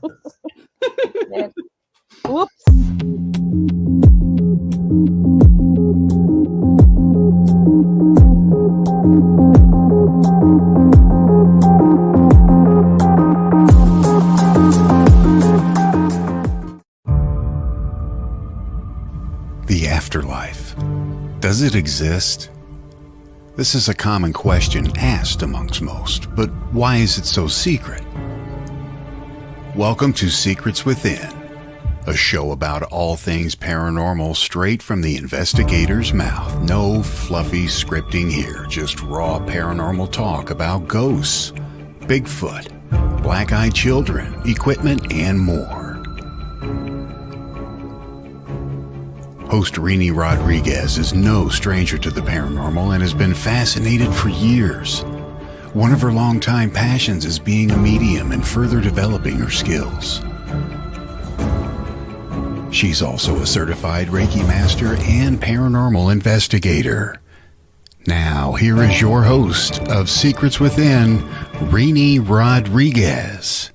Oops. The afterlife. Does it exist? This is a common question asked amongst most, but why is it so secret? Welcome to Secrets Within, a show about all things paranormal straight from the investigator's mouth. No fluffy scripting here, just raw paranormal talk about ghosts, Bigfoot, black-eyed children, equipment, and more. Host Reeni Rodriguez is no stranger to the paranormal and has been fascinated for years. One of her longtime passions is being a medium and further developing her skills. She's also a certified Reiki master and paranormal investigator. Now, here is your host of Secrets Within, Reeni Rodriguez.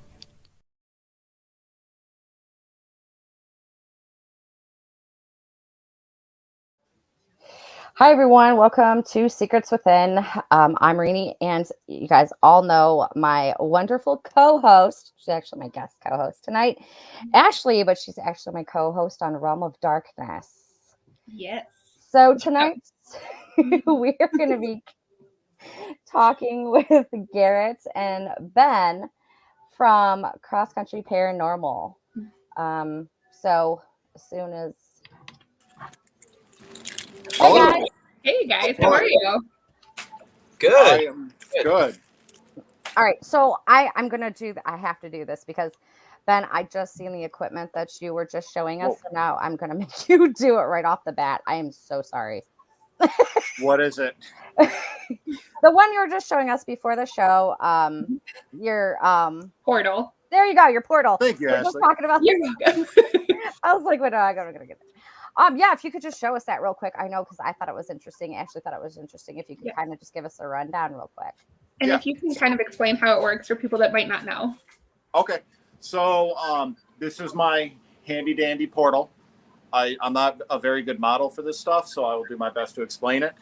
Hi, everyone. Welcome to Secrets Within. I'm Reeni, and you guys all know my wonderful co-host. She's actually my guest co-host tonight, Ashley, but she's actually my co-host on Realm of Darkness. Yes. So tonight, we are going to be talking with Garrett and Ben from Cross Country Paranormal. So as soon as... Hey guys. Hey guys, how are you? Good. I am good. All right, so I'm gonna do. I have to do this because Ben, I just seen the equipment that you were just showing us, so now I'm gonna make you do it right off the bat. I am so sorry. What is it? The one you were just showing us before the show. Your Portal. There you go. Your portal. Thank you, We're Ashley. just talking about. You're welcome. I was like, wait, no, I'm gonna get it. Yeah, if you could just show us that real quick. I know because I thought it was interesting. Ashley thought it was interesting. If you could kind of just give us a rundown real quick. And if you can kind of explain how it works for people that might not know. Okay. So this is my handy dandy portal. I'm not a very good model for this stuff, so I will do my best to explain it.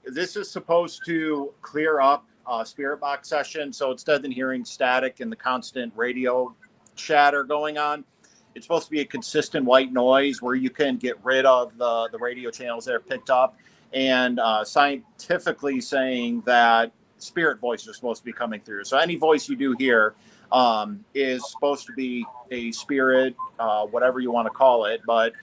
This is supposed to clear up spirit box session. So instead of hearing static and the constant radio chatter going on, it's supposed to be a consistent white noise where you can get rid of the radio channels that are picked up, and scientifically saying that spirit voices are supposed to be coming through. So any voice you do hear is supposed to be a spirit, whatever you want to call it. But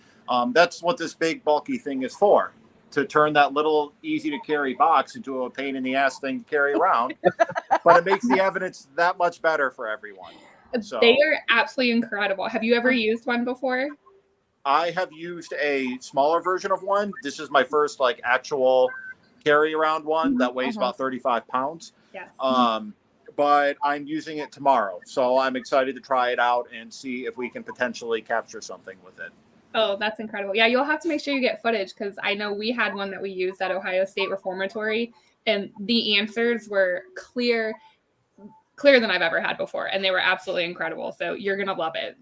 that's what this big bulky thing is for, to turn that little easy to carry box into a pain in the ass thing to carry around. But it makes the evidence that much better for everyone. So, they are absolutely incredible. Have you ever used one before? I have used a smaller version of one. This is my first actual carry around one that weighs about 35 pounds. Yes. But I'm using it tomorrow. So I'm excited to try it out and see if we can potentially capture something with it. Oh, that's incredible. Yeah, you'll have to make sure you get footage because I know we had one that we used at Ohio State Reformatory, and the answers were clearer than I've ever had before, and they were absolutely incredible. So you're gonna love it.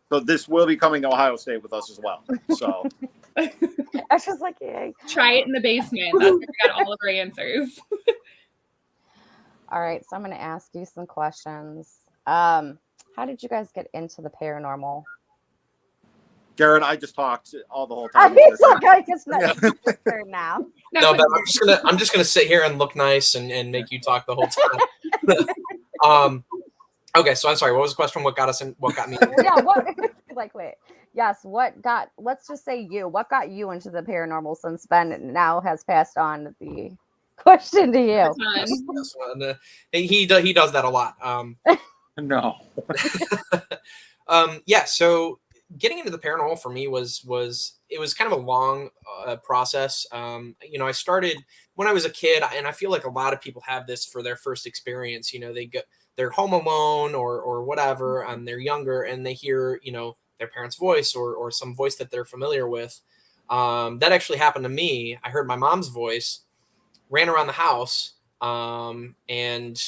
So this will be coming to Ohio State with us as well. So I was just like, yay. Try it in the basement. That's where we got all of our answers. All right, so I'm going to ask you some questions. How did you guys get into the paranormal? Garrett, I just talked all the whole time. It's not now. No, but I'm just gonna sit here and look nice and make you talk the whole time. Okay, so I'm sorry. What was the question? What got us in? What got me? Yeah. What? Wait. Yes. Let's just say you. What got you into the paranormal? Since Ben now has passed on the question to you. This one. He does that a lot. No. Yeah. So getting into the paranormal for me was kind of a long process. I started when I was a kid, and I feel like a lot of people have this for their first experience. They're home alone or whatever, and they're younger, and they hear their parents' voice or some voice that they're familiar with. That actually happened to me. I heard my mom's voice, ran around the house, and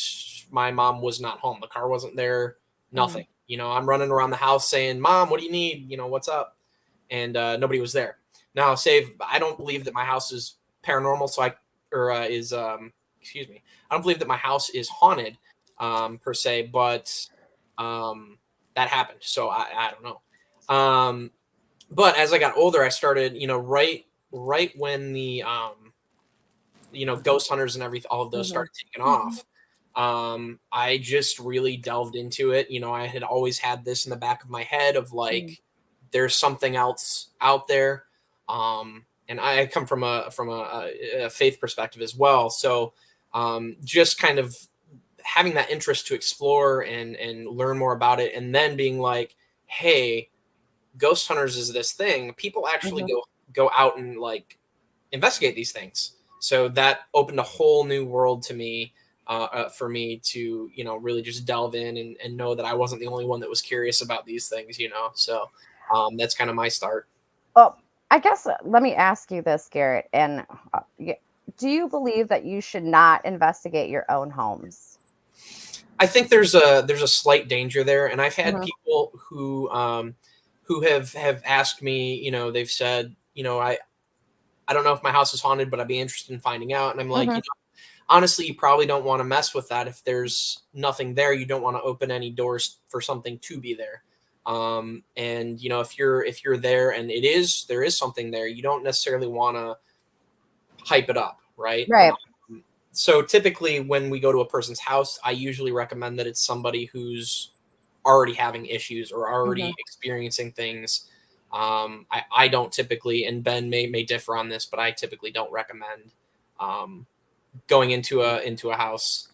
my mom was not home. The car wasn't there. Nothing. You know, I'm running around the house saying, Mom, what do you need? You know, what's up? And nobody was there. Now, I don't believe that my house is paranormal. Excuse me. I don't believe that my house is haunted per se, but that happened. So I don't know. But as I got older, I started, you know, right when the, you know, ghost hunters and everything, all of those started taking off. I just really delved into it. You know, I had always had this in the back of my head of like, there's something else out there. And I come from a faith perspective as well. So just kind of having that interest to explore and learn more about it. And then being like, hey, ghost hunters is this thing. People actually go out and like investigate these things. So that opened a whole new world to me, for me to, you know, really just delve in and know that I wasn't the only one that was curious about these things, you know? So that's kind of my start. Well, I guess let me ask you this, Garrett. And do you believe that you should not investigate your own homes? I think there's a slight danger there, and I've had people who have asked me, you know, they've said, you know, I don't know if my house is haunted, but I'd be interested in finding out. And I'm like, you know, honestly, you probably don't want to mess with that. If there's nothing there, you don't want to open any doors for something to be there. And you know, if you're there and there is something there, you don't necessarily want to hype it up, right? Right. So typically when we go to a person's house, I usually recommend that it's somebody who's already having issues or already experiencing things. I don't typically, and Ben may differ on this, but I typically don't recommend going into a house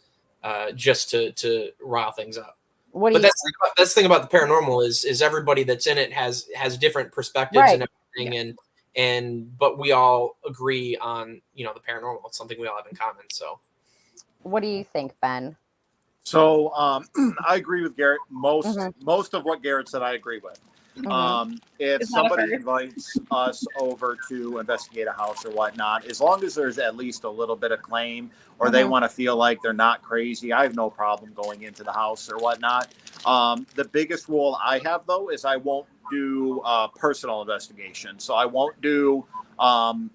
just to rile things up. But that's the thing about the paranormal is everybody that's in it has different perspectives and everything, but we all agree on, you know, the paranormal. It's something we all have in common. So, what do you think, Ben? So I agree with Garrett. Most of what Garrett said, I agree with. If somebody invites us over to investigate a house or whatnot, as long as there's at least a little bit of claim or they want to feel like they're not crazy, I have no problem going into the house or whatnot. The biggest rule I have, though, is I won't do personal investigation. So I won't do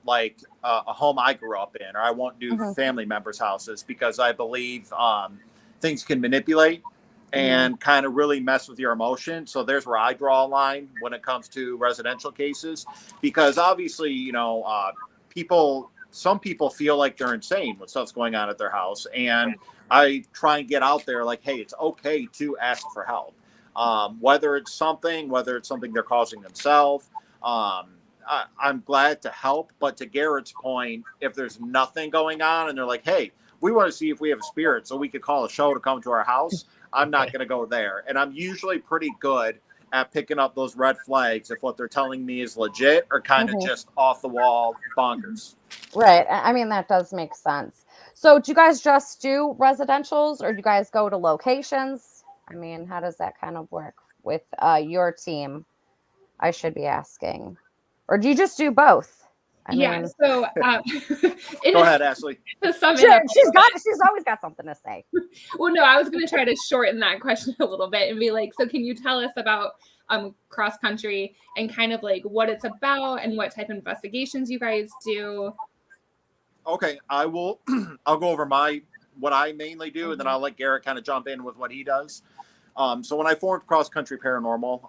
like a home I grew up in, or I won't do family members' houses, because I believe things can manipulate and kind of really mess with your emotion. So there's where I draw a line when it comes to residential cases, because obviously, you know, some people feel like they're insane when stuff's going on at their house. And I try and get out there like, hey, it's okay to ask for help. Whether it's something they're causing themselves. I'm glad to help. But to Garrett's point, if there's nothing going on and they're like, hey, we want to see if we have a spirit so we could call a show to come to our house, I'm not going to go there. And I'm usually pretty good at picking up those red flags if what they're telling me is legit or kind of just off the wall bonkers. Right. I mean, that does make sense. So do you guys just do residentials, or do you guys go to locations? I mean, how does that kind of work with your team? I should be asking. Or do you just do both? I mean, so go ahead, Ashley. She's always got something to say. Well, no, I was going to try to shorten that question a little bit and be like, so can you tell us about Cross Country and kind of like what it's about and what type of investigations you guys do? Okay, I'll go over what I mainly do, and then I'll let Garrett kind of jump in with what he does. So when I formed Cross Country Paranormal,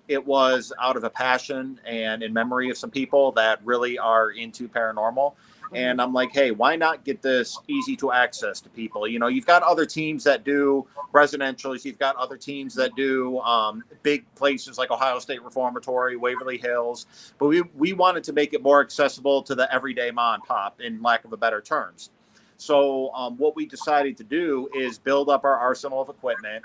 it was out of a passion and in memory of some people that really are into paranormal. And I'm like, hey, why not get this easy to access to people? You know, you've got other teams that do residentials. You've got other teams that do big places like Ohio State Reformatory, Waverly Hills. But we wanted to make it more accessible to the everyday mom and pop, in lack of a better terms. So what we decided to do is build up our arsenal of equipment,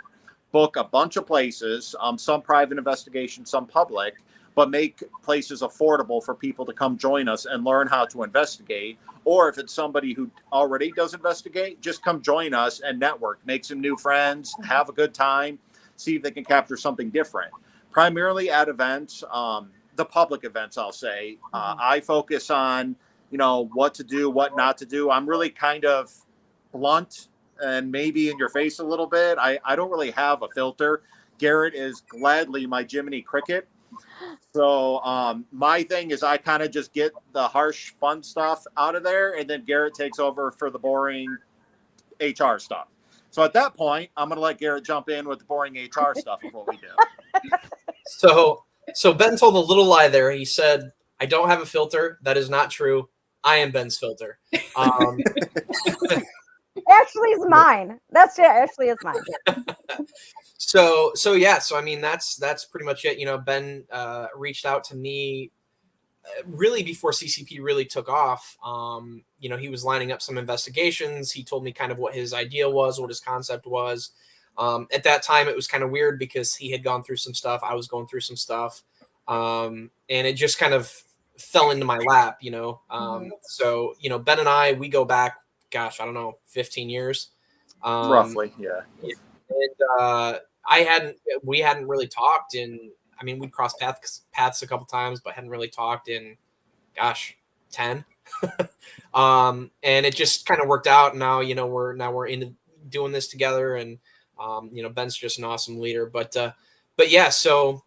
book a bunch of places, some private investigation, some public, but make places affordable for people to come join us and learn how to investigate. Or if it's somebody who already does investigate, just come join us and network, make some new friends, have a good time, see if they can capture something different. Primarily at events, the public events, I'll say. I focus on, you know, what to do, what not to do. I'm really kind of blunt and maybe in your face a little bit. I don't really have a filter. Garrett is gladly my Jiminy Cricket. So my thing is I kind of just get the harsh, fun stuff out of there, and then Garrett takes over for the boring HR stuff. So at that point, I'm going to let Garrett jump in with the boring HR stuff of what we do. So Ben told a little lie there. He said, I don't have a filter. That is not true. I am Ben's filter. Actually, it's mine. That's it. Actually, it's mine. So I mean, that's pretty much it. You know, Ben reached out to me really before CCP really took off. You know, he was lining up some investigations. He told me kind of what his idea was, what his concept was. At that time, it was kind of weird because he had gone through some stuff. I was going through some stuff. And it just kind of fell into my lap, you know. So, you know, Ben and I, we go back, gosh, I don't know, 15 years. Roughly, yeah. And we hadn't really talked in, I mean, we'd crossed paths a couple times, but hadn't really talked in, gosh, 10. And it just kind of worked out. Now, you know, we're into doing this together, and you know, Ben's just an awesome leader. But yeah, so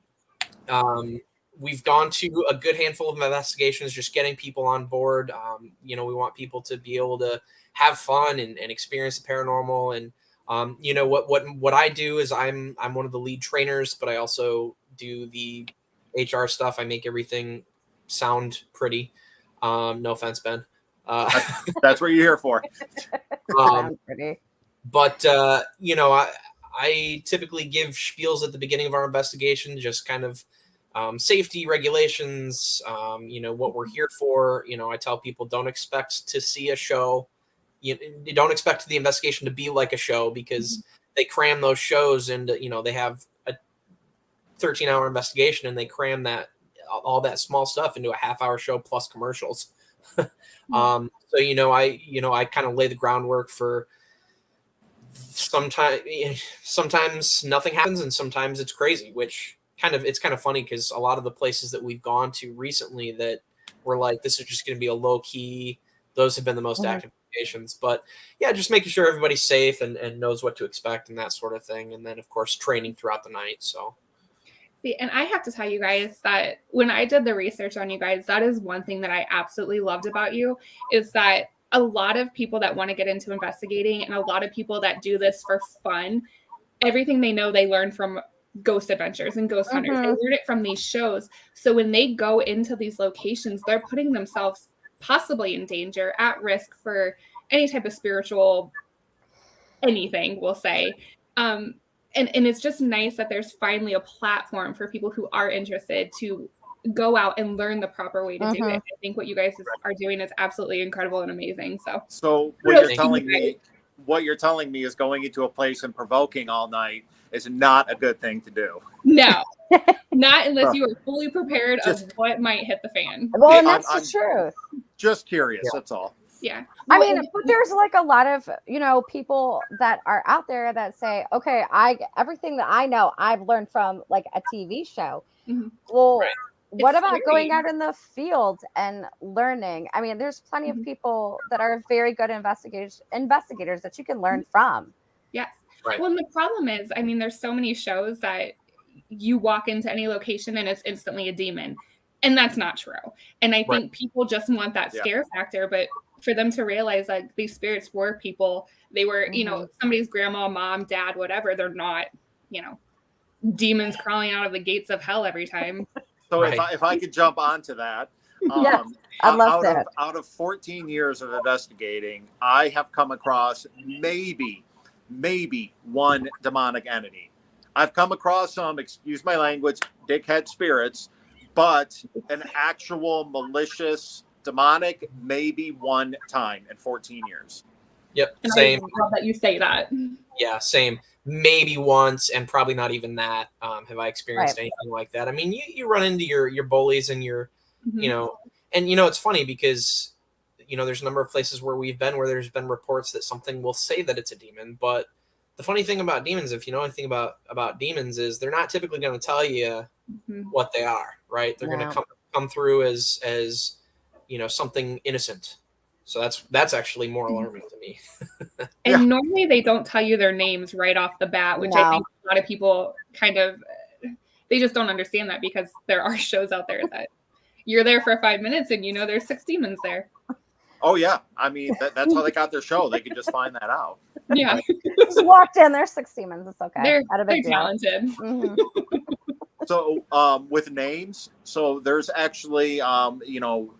we've gone to a good handful of investigations, just getting people on board. You know, we want people to be able to have fun and experience the paranormal. And you know, what I do is I'm one of the lead trainers, but I also do the HR stuff. I make everything sound pretty. No offense, Ben. That's what you're here for. But you know, I typically give spiels at the beginning of our investigation, just kind of safety regulations, you know, what we're here for. You know, I tell people, don't expect to see a show. You don't expect the investigation to be like a show, because they cram those shows into, you know, they have a 13-hour investigation and they cram all that small stuff into a half-hour show plus commercials. So, you know, I kind of lay the groundwork for sometimes nothing happens and sometimes it's crazy, which it's kind of funny because a lot of the places that we've gone to recently that we're like, this is just going to be a low key, those have been the most active investigations. But yeah, just making sure everybody's safe and knows what to expect and that sort of thing. And then of course, training throughout the night. So. See, and I have to tell you guys that when I did the research on you guys, that is one thing that I absolutely loved about you, is that a lot of people that want to get into investigating and a lot of people that do this for fun, everything they know, they learn from Ghost Adventures and Ghost Hunters. They learn it from these shows. So when they go into these locations, they're putting themselves possibly in danger, at risk for any type of spiritual anything, we'll say. And it's just nice that there's finally a platform for people who are interested to go out and learn the proper way to do it. I think what you guys are doing is absolutely incredible and amazing. So what you're telling me is going into a place and provoking all night is not a good thing to do. No, not unless you are fully prepared of what might hit the fan. Well, and that's the truth. Just curious, that's all. Yeah. I mean, but there's like a lot of, you know, people that are out there that say, okay, everything that I know, I've learned from like a TV show. Well, what about going out in the field and learning? I mean, there's plenty of people that are very good investigators that you can learn from. Yes. Right. Well, and the problem is, I mean, there's so many shows that you walk into any location and it's instantly a demon. And that's not true. And I think people just want that scare factor, but for them to realize that these spirits were people, they were, you know, somebody's grandma, mom, dad, whatever. They're not, you know, demons crawling out of the gates of hell every time. So if I could jump onto that, I love that. Out of 14 years of investigating, I have come across maybe one demonic entity. I've come across some, excuse my language, dickhead spirits, but an actual malicious demonic maybe one time in 14 years. Yep, same. I love that you say that. Yeah, same. Maybe once, and probably not even that. Have I experienced anything like that? I mean, you run into your bullies and your, you know, and you know, it's funny because, you know, there's a number of places where we've been where there's been reports that something will say that it's a demon. But the funny thing about demons, if you know anything about demons, is they're not typically going to tell you what they are, right? They're going to come through as, you know, something innocent. So that's actually more alarming to me. And normally they don't tell you their names right off the bat, which I think a lot of people kind of, they just don't understand that, because there are shows out there that you're there for 5 minutes and there's 6 demons there. Oh yeah, I mean that's how they got their show. They could just find that out. Yeah, Just walked in. There's 6 demons. It's okay. they're Not a big deal. talented. Mhm. So with names, so there's actually,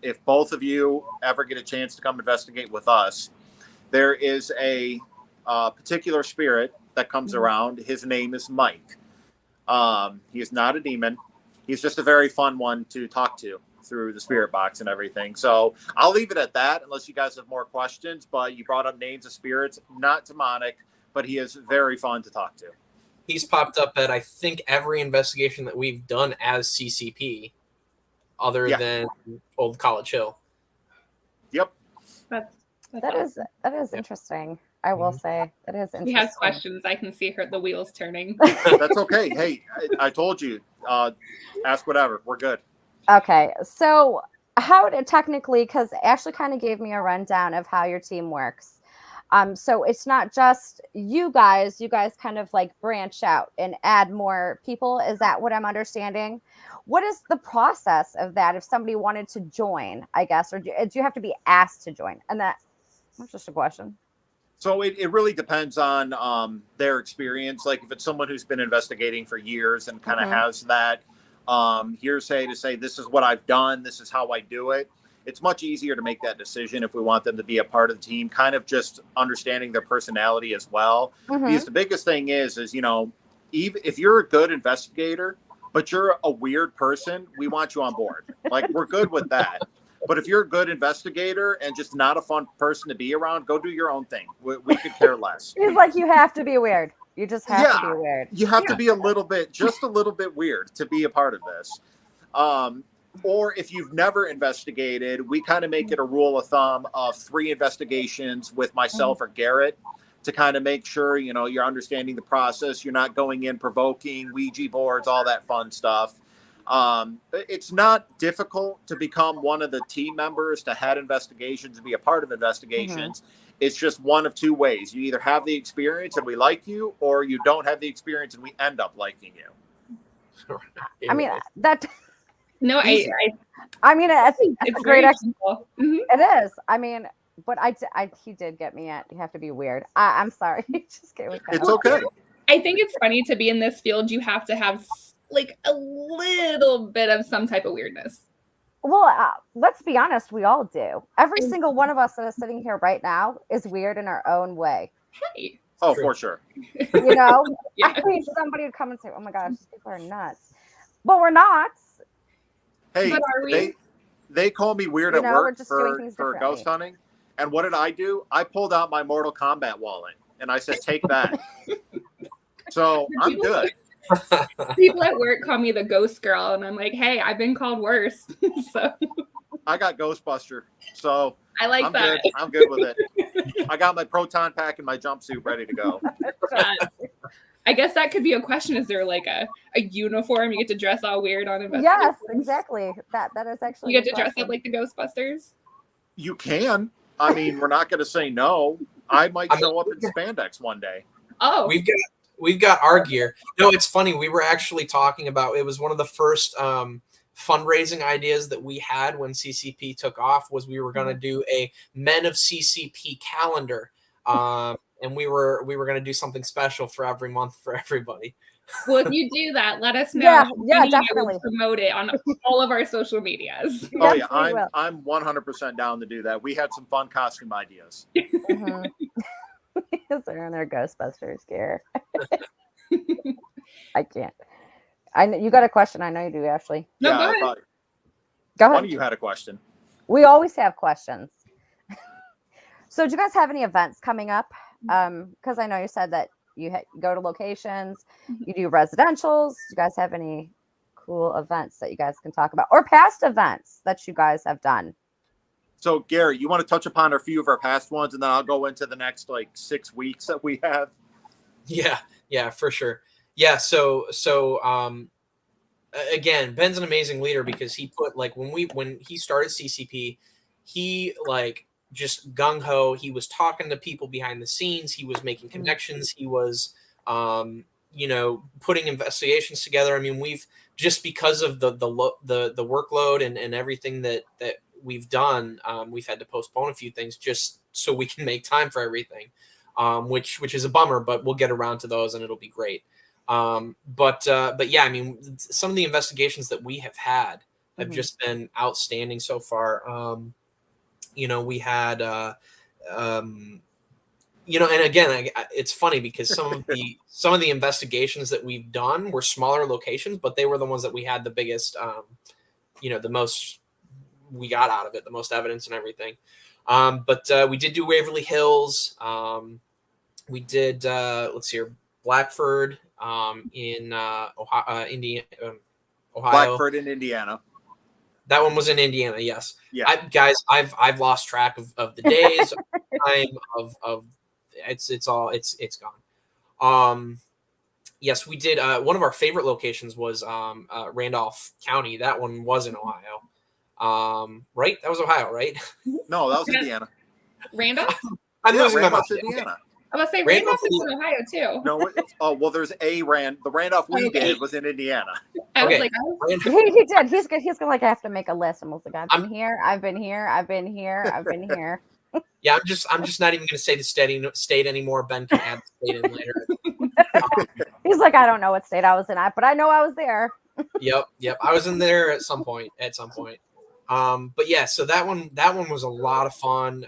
if both of you ever get a chance to come investigate with us, there is a particular spirit that comes around. His name is Mike. He is not a demon. He's just a very fun one to talk to through the spirit box and everything. So I'll leave it at that unless you guys have more questions. But you brought up names of spirits, not demonic, but he is very fun to talk to. He's popped up at, I think, every investigation that we've done as CCP, other than Old College Hill. Yep. That is interesting. I will say that is interesting. He has questions. I can see the wheels turning. That's okay. Hey, I told you, ask whatever. We're good. Okay, so how to technically, because Ashley kind of gave me a rundown of how your team works. So it's not just you guys kind of like branch out and add more people. Is that what I'm understanding? What is the process of that if somebody wanted to join, I guess, or do you have to be asked to join? And that's just a question. So it really depends on their experience. Like if it's someone who's been investigating for years and kind of has that hearsay to say, this is what I've done, this is how I do it. It's much easier to make that decision if we want them to be a part of the team, kind of just understanding their personality as well. Because the biggest thing is, even if you're a good investigator, but you're a weird person, we want you on board. Like, we're good with that. But if you're a good investigator and just not a fun person to be around, go do your own thing. We could care less. It's like you have to be weird. You just have to be weird. You have to be just a little bit weird to be a part of this. Or if you've never investigated, we kind of make it a rule of thumb of 3 investigations with myself or Garrett to kind of make sure, you're understanding the process. You're not going in provoking, Ouija boards, all that fun stuff. It's not difficult to become one of the team members, to head investigations and be a part of investigations. It's just one of 2 ways. You either have the experience and we like you, or you don't have the experience and we end up liking you. I mean, that... No, I mean, it's a great example. It is. I mean, but he did get me at, you have to be weird. I'm sorry. It's okay. I think it's funny to be in this field. You have to have like a little bit of some type of weirdness. Well, let's be honest. We all do. Every single one of us that is sitting here right now is weird in our own way. Hey. Oh, for sure. Yeah. I mean, somebody would come and say, oh my gosh, these people are nuts. But we're not. Hey, they call me weird at work for ghost hunting. And what did I do? I pulled out my Mortal Kombat wallet and I said, take that. So I'm good. People at work call me the ghost girl. And I'm like, hey, I've been called worse. So I got Ghostbuster. So I like that. Good. I'm good with it. I got my proton pack and my jumpsuit ready to go. I guess that could be a question. Is there like a uniform? You get to dress all weird on investigations? Yes, exactly. That is actually. You get to dress up like the Ghostbusters? You can. I mean, we're not going to say no. I might show up in spandex one day. Oh. We've got our gear. No, it's funny. We were actually talking about, it was one of the first fundraising ideas that we had when CCP took off, was we were going to do a Men of CCP calendar. And we were going to do something special for every month for everybody. Well, if you do that, let us know. Yeah, definitely. Promote it on all of our social medias. Oh yeah, I'm 100% down to do that. We had some fun costume ideas. They're in their Ghostbusters gear. I can't. You got a question? I know you do, Ashley. No, yeah, go ahead. Go ahead. One of you had a question. We always have questions. So do you guys have any events coming up? Because I know you said that you go to locations, you do residentials. Do you guys have any cool events that you guys can talk about, or past events that you guys have done? So Gary, you want to touch upon a few of our past ones, and then I'll go into the next 6 weeks that we have. Yeah, for sure. Yeah. So again, Ben's an amazing leader, because he put, like, when he started CCP, he just gung-ho. He was talking to people behind the scenes. He was making connections. He was putting investigations together. I mean, we've just because of the workload and everything that we've done, we've had to postpone a few things just so we can make time for everything, which is a bummer, but we'll get around to those and it'll be great. But yeah, I mean, some of the investigations that we have had have just been outstanding so far. We had, and again, it's funny because some of the investigations that we've done were smaller locations, but they were the ones that we had the biggest, the most we got out of it, the most evidence and everything. But we did do Waverly Hills. We did, let's see here, Blackford in Ohio, Ohio. Blackford in Indiana. That one was in Indiana, yes. Yeah. Guys, I've lost track of the days, time of it's gone. Yes, we did. One of our favorite locations was Randolph County. That one was in Ohio. Right? That was Ohio, right? No, that was Indiana. Randolph? I'm losing my mind. Indiana. I was going to say Randolph is in Ohio too. No, well, there's the Randolph we did was in Indiana. I was Okay. like, He did. He's gonna like have to make a list. I'm like, I've been here. I've been here. I've been here. Yeah, I'm just not even going to say the state anymore. Ben can add the state in later. He's like, I don't know what state I was in, but I know I was there. Yep. I was in there at some point. But yeah, so that one was a lot of fun.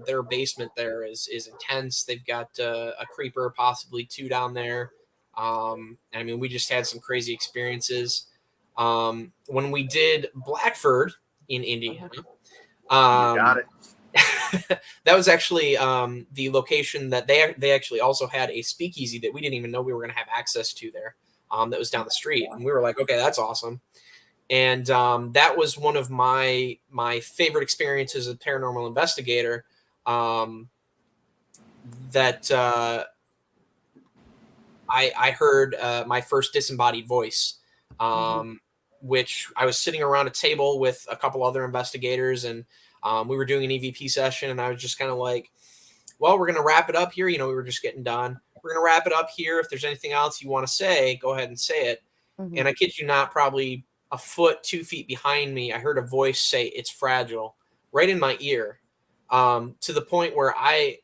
Their basement there is intense. They've got a creeper, possibly 2 down there. I mean, we just had some crazy experiences. When we did Blackford in Indiana, You got it. that was actually the location that they actually also had a speakeasy that we didn't even know we were going to have access to there. That was down the street, and we were like, okay, that's awesome. And that was one of my favorite experiences as a paranormal investigator. That I heard my first disembodied voice, which I was sitting around a table with a couple other investigators, and we were doing an EVP session, and I was just kind of like, well, we're going to wrap it up here. We were just getting done. We're going to wrap it up here. If there's anything else you want to say, go ahead and say it. And I kid you not, probably a foot, 2 feet behind me, I heard a voice say, "It's fragile," right in my ear, to the point where I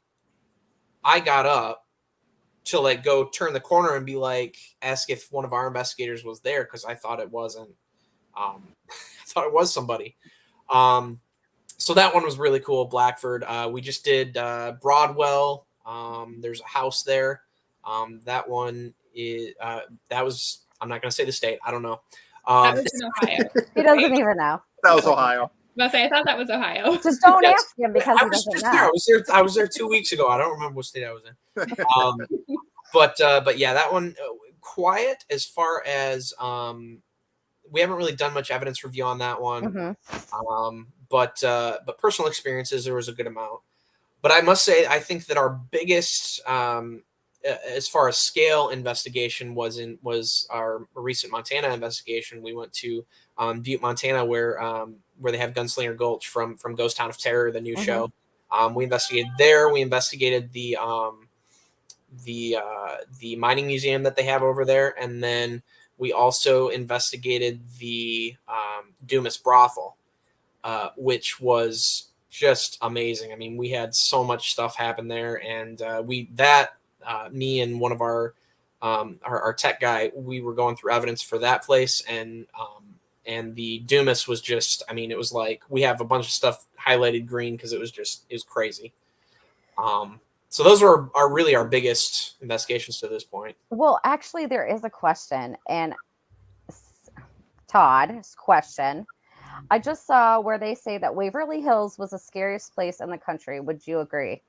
got up to like go turn the corner and be like, ask if one of our investigators was there, because I thought it wasn't. I thought it was somebody. So that one was really cool. Blackford. We just did Broadwell. There's a house there. That one is that was. I'm not going to say the state. I don't know. that was in Ohio. He doesn't even know. That was Ohio. I thought that was Ohio. Just don't Yes. ask him because he doesn't know. I was there 2 weeks ago. I don't remember what state I was in. But yeah, that one quiet as far as we haven't really done much evidence review on that one. But personal experiences, there was a good amount. But I must say, I think that our biggest as far as scale investigation was our recent Montana investigation. We went to Butte, Montana, where they have Gunslinger Gulch from Ghost Town of Terror, the new show. We investigated there. We investigated the mining museum that they have over there, and then we also investigated the Dumas brothel, which was just amazing. I mean, we had so much stuff happen there, and me and one of our tech guy, we were going through evidence for that place, and the Dumas was just, I mean, it was like we have a bunch of stuff highlighted green because it was crazy. So those were really our biggest investigations to this point. Well, actually, there is a question, and Todd's question. I just saw where they say that Waverly Hills was the scariest place in the country. Would you agree?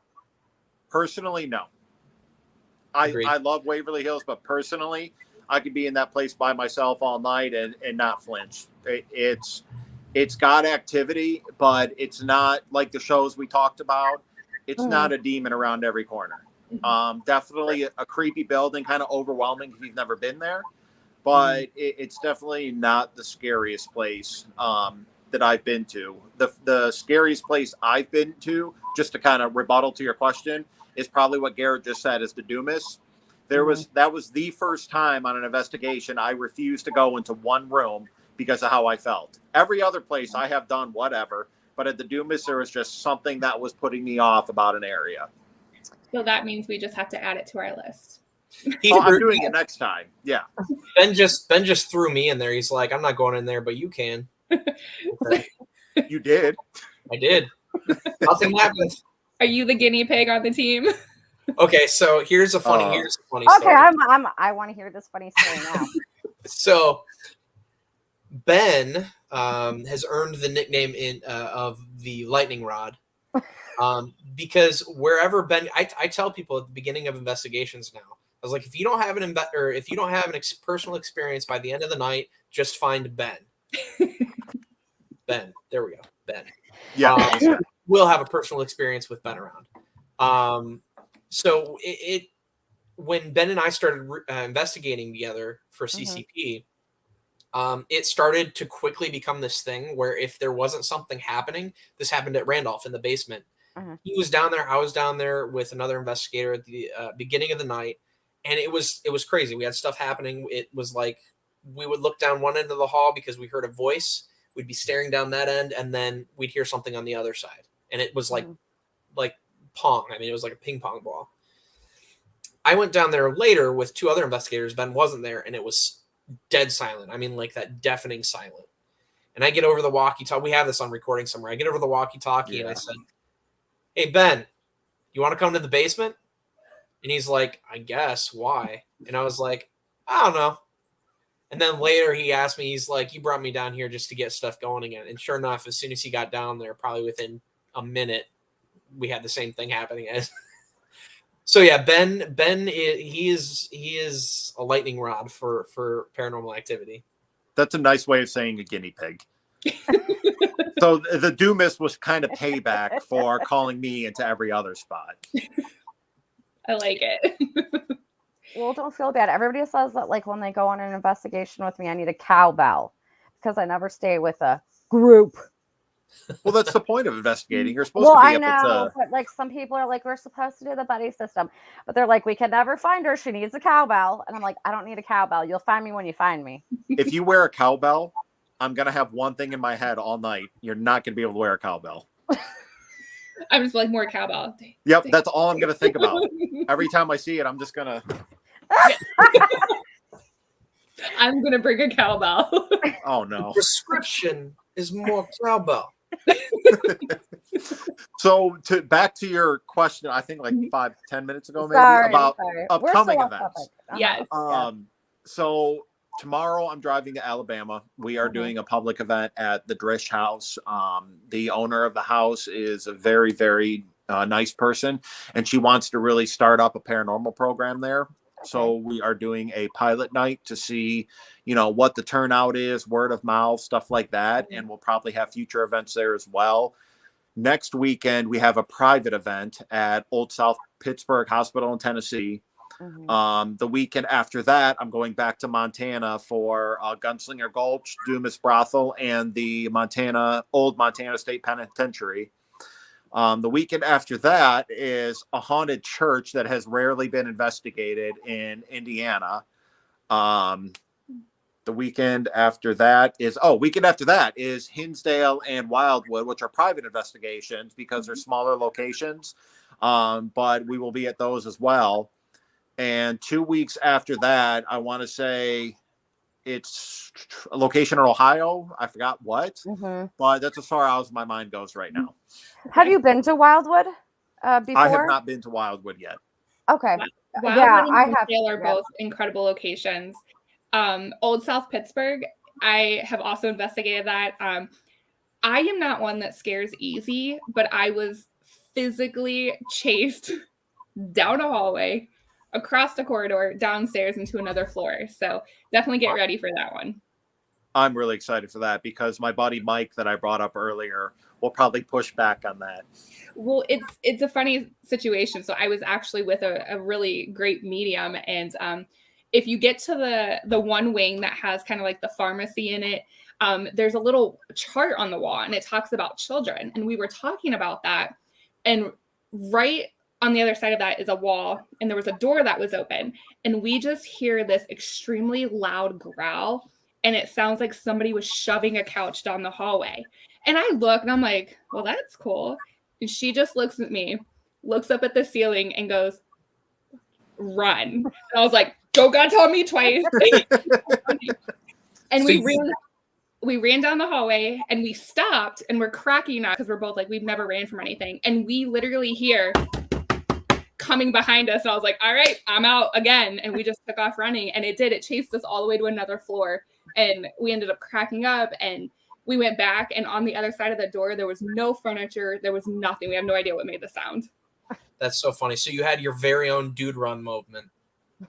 Personally, no. I love Waverly Hills, but personally, I could be in that place by myself all night and not flinch. It's got activity, but it's not like the shows we talked about. It's not a demon around every corner. Definitely a creepy building, kind of overwhelming if you've never been there. But it's definitely not the scariest place that I've been to. The scariest place I've been to, just to kind of rebuttal to your question, is probably what Garrett just said, is the Dumas. That was the first time on an investigation I refused to go into one room because of how I felt. Every other place I have done whatever, but at the Dumas, there was just something that was putting me off about an area. So that means we just have to add it to our list. I'm doing it next time. Yeah. Ben just threw me in there. He's like, I'm not going in there, but you can. Okay. You did. I did. Nothing happened. Are you the guinea pig on the team? Okay, so here's a funny Okay, story. I want to hear this funny story now. So Ben has earned the nickname of the lightning rod. Because wherever Ben, I tell people at the beginning of investigations now, I was like, if you don't have an personal experience by the end of the night, just find Ben. Ben, there we go, Ben. Yeah, we'll have a personal experience with Ben around. So when Ben and I started investigating together for CCP, it started to quickly become this thing where if there wasn't something happening, this happened at Randolph in the basement. He was down there. I was down there with another investigator at the beginning of the night, and it was crazy. We had stuff happening. It was like we would look down one end of the hall because we heard a voice. We'd be staring down that end, and then we'd hear something on the other side, and it was like pong. I mean, it was like a ping pong ball. I went down there later with two other investigators. Ben wasn't there, and it was dead silent. I mean, like that deafening silent. And I get over the walkie-talkie. We have this on recording somewhere. I get over the walkie-talkie, and I said, "Hey, Ben, you want to come to the basement?" And he's like, "I guess. Why?" And I was like, "I don't know." And then later he asked me, he's like, "You brought me down here just to get stuff going again." And sure enough, as soon as he got down there, probably within a minute, we had the same thing happening. So yeah, Ben, he is a lightning rod for paranormal activity. That's a nice way of saying a guinea pig. So the Dumas was kind of payback for calling me into every other spot. I like it. Well, don't feel bad. Everybody says that like when they go on an investigation with me, I need a cowbell because I never stay with a group. Well, that's the point of investigating. You're supposed to be able to. But like some people are like, we're supposed to do the buddy system, but they're like, we can never find her. She needs a cowbell, and I'm like, I don't need a cowbell. You'll find me when you find me. If you wear a cowbell, I'm gonna have one thing in my head all night. You're not gonna be able to wear a cowbell. I'm just like, more cowbell. Yep, that's all I'm gonna think about. Every time I see it, I'm just gonna. I'm gonna bring a cowbell. Oh no! Prescription is more cowbell. So back to your question, I think like 5-10 minutes ago, maybe about upcoming events. Yes. So tomorrow I'm driving to Alabama. We are doing a public event at the Drish House. The owner of the house is a very, very nice person, and she wants to really start up a paranormal program there. So we are doing a pilot night to see, what the turnout is, word of mouth, stuff like that. And we'll probably have future events there as well. Next weekend, we have a private event at Old South Pittsburgh Hospital in Tennessee. The weekend after that, I'm going back to Montana for Gunslinger Gulch, Dumas Brothel, and the Old Montana State Penitentiary. The weekend after that is a haunted church that has rarely been investigated in Indiana. The weekend after that is Hinsdale and Wildwood, which are private investigations because they're smaller locations. But we will be at those as well. And 2 weeks after that, I want to say it's a location in Ohio. I forgot what, but that's as far out as my mind goes right now. Have you been to Wildwood before? I have not been to Wildwood yet. Okay. Wildwood and Hinsdale are both incredible locations. Old South Pittsburgh, I have also investigated that. I am not one that scares easy, but I was physically chased down a hallway, across the corridor, downstairs into another floor. So definitely get ready for that one. I'm really excited for that because my buddy Mike that I brought up earlier will probably push back on that. Well, it's a funny situation. So I was actually with a really great medium, and if you get to the one wing that has kind of like the pharmacy in it, there's a little chart on the wall, and it talks about children. And we were talking about that, and right on the other side of that is a wall, and there was a door that was open, and we just hear this extremely loud growl, and it sounds like somebody was shoving a couch down the hallway. And I look and I'm like, well, that's cool. And she just looks at me, looks up at the ceiling and goes, run. And I was like, don't God tell me twice. And we ran down the hallway and we stopped and we're cracking up because we're both like, we've never ran from anything. And we literally hear coming behind us. And I was like, all right, I'm out again. And we just took off running, and it chased us all the way to another floor, and we ended up cracking up, and we went back, and on the other side of the door, there was no furniture. There was nothing. We have no idea what made the sound. That's so funny. So you had your very own dude run movement.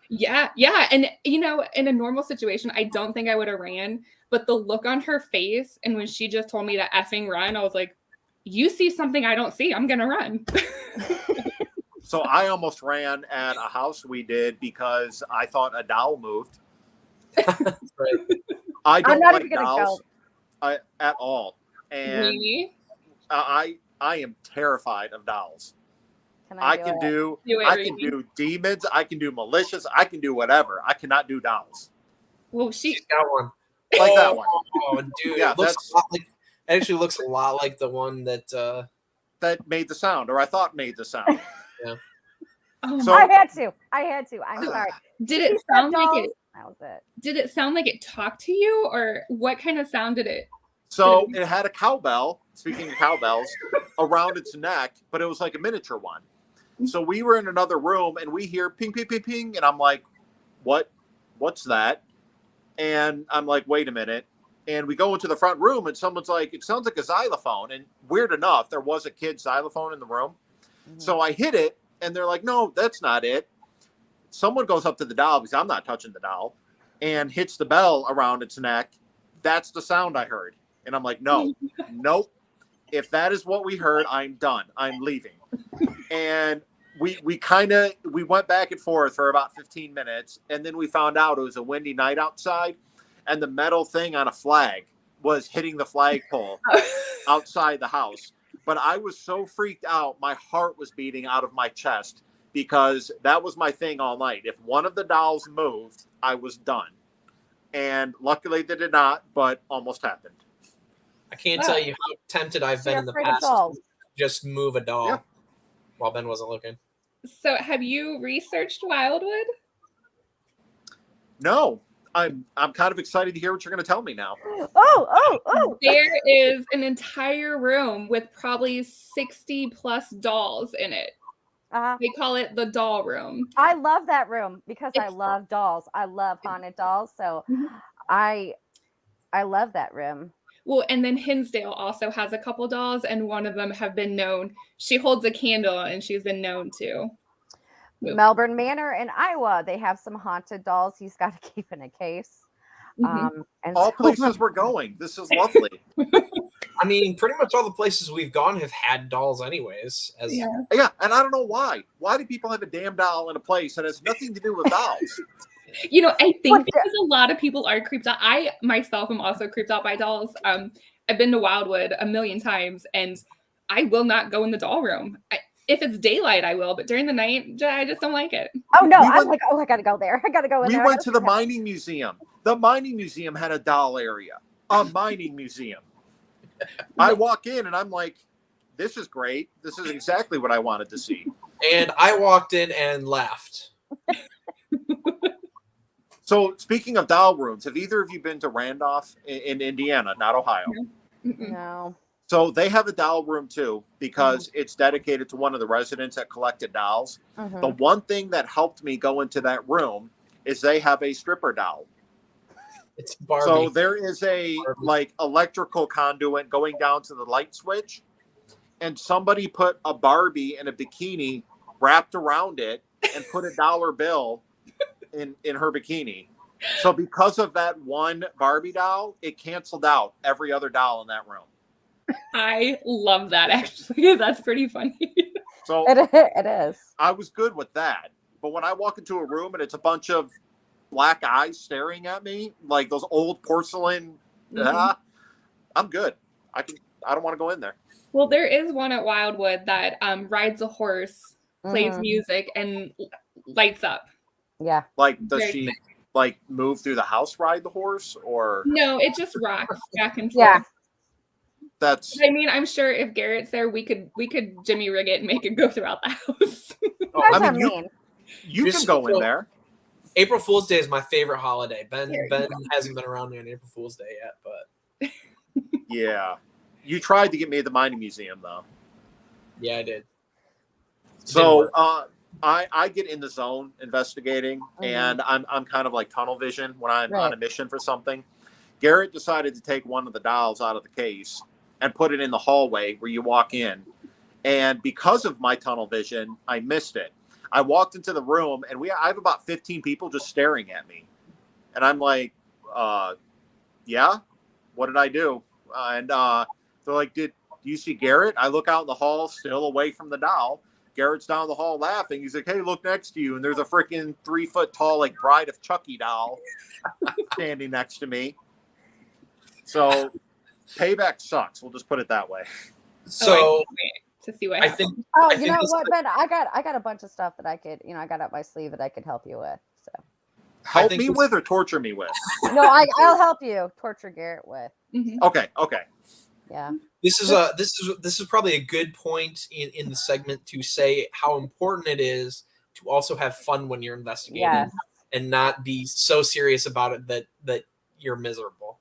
Yeah. And, you know, in a normal situation, I don't think I would have ran, but the look on her face, and when she just told me to effing run, I was like, you see something I don't see, I'm going to run. So I almost ran at a house we did because I thought a doll moved. Right. I don't not like even gonna dolls at all. And Really? I am terrified of dolls. I can do Reeni. do demons, I can do malicious, I can do whatever. I cannot do dolls. Well, She's got one. Like that one. Oh, dude. Yeah, it actually looks a lot like the one that that made the sound, or I thought made the sound. yeah. Oh, So- I had to. I'm sorry. did it sound like it? That was it. Did it sound like it talked to you, or what kind of sound did it? So it had a cowbell, speaking of cowbells, around its neck, but it was like a miniature one. So we were in another room and we hear ping, ping, ping, ping. And I'm like, what's that? And I'm like, wait a minute. And we go into the front room and someone's like, it sounds like a xylophone. And weird enough, there was a kid's xylophone in the room. Mm-hmm. So I hit it and they're like, no, that's not it. Someone goes up to the doll, because I'm not touching the doll, and hits the bell around its neck. That's the sound I heard. And I'm like, no, nope. If that is what we heard, I'm done. I'm leaving. And we went back and forth for about 15 minutes. And then we found out it was a windy night outside, and the metal thing on a flag was hitting the flagpole outside the house. But I was so freaked out, my heart was beating out of my chest, because that was my thing all night. If one of the dolls moved, I was done. And luckily they did not, but almost happened. I can't tell you how tempted I've been in the past to just move a doll while Ben wasn't looking. So have you researched Wildwood? No, I'm kind of excited to hear what you're going to tell me now. Oh. There is an entire room with probably 60 plus dolls in it. They call it the doll room. I love that room because I love dolls. I love haunted dolls. So I love that room. Well, and then Hinsdale also has a couple dolls, and one of them have been known. She holds a candle, and she's been known to. Melbourne Manor in Iowa, they have some haunted dolls he's got to keep in a case. And all places we're going. This is lovely. I mean, pretty much all the places we've gone have had dolls anyways. Yeah, and I don't know why. Why do people have a damn doll in a place that has nothing to do with dolls? You know, I think because a lot of people are creeped out. I myself am also creeped out by dolls. I've been to Wildwood a million times, and I will not go in the doll room. If it's daylight, I will, but during the night, I just don't like it. Oh, no. I'm like, I got to go there. I got to go in there. We went to the mining museum. The mining museum had a doll area. A mining museum. I walk in, and I'm like, this is great. This is exactly what I wanted to see. And I walked in and left. So, speaking of doll rooms, have either of you been to Randolph in Indiana, not Ohio? No. So they have a doll room too, because it's dedicated to one of the residents that collected dolls. The one thing that helped me go into that room is they have a stripper doll. It's Barbie. So there is a like electrical conduit going down to the light switch, and somebody put a Barbie in a bikini wrapped around it and put a dollar bill in her bikini. So because of that one Barbie doll, it canceled out every other doll in that room. I love that, actually. That's pretty funny. So it is. I was good with that. But when I walk into a room and it's a bunch of black eyes staring at me, like those old porcelain, I'm good. I don't want to go in there. Well, there is one at Wildwood that rides a horse plays Mhm. music, and lights up. Yeah. Like, does Very- she like move through the house, ride the horse, or No, it just rocks back and Yeah. forth. that's? I mean, I'm sure if Garrett's there, we could Jimmy rig it and make it go throughout the house. Oh, Guys I are mean, you mean. you Just can go in so- there. April Fool's Day is my favorite holiday. Ben Here you Ben hasn't been around me on April Fool's Day yet, but Yeah, you tried to get me at the mining museum though. yeah, I did. So I get in the zone investigating, Mhm. and I'm kind of like tunnel vision when I'm on Right. a mission for something. Garrett decided to take one of the dolls out of the case and put it in the hallway where you walk in. And because of my tunnel vision, I missed it. I walked into the room, and I have about 15 people just staring at me. And I'm like, yeah, what did I do? And they're like, do you see Garrett? I look out in the hall, still away from the doll. Garrett's down the hall laughing. He's like, hey, look next to you. And there's a freaking 3 foot tall, like, Bride of Chucky doll standing next to me. So payback sucks. We'll just put it that way. So I can't wait to see what I happens. think Oh, I you think know this- what, Ben? I got a bunch of stuff that I could, I got up my sleeve that I could help you with. So Help think me this- with or torture me with? no, I'll help you torture Garrett with. Mhm. Okay. Yeah. this is probably a good point in the segment to say how important it is to also have fun when you're investigating Yes. and not be so serious about it that you're miserable.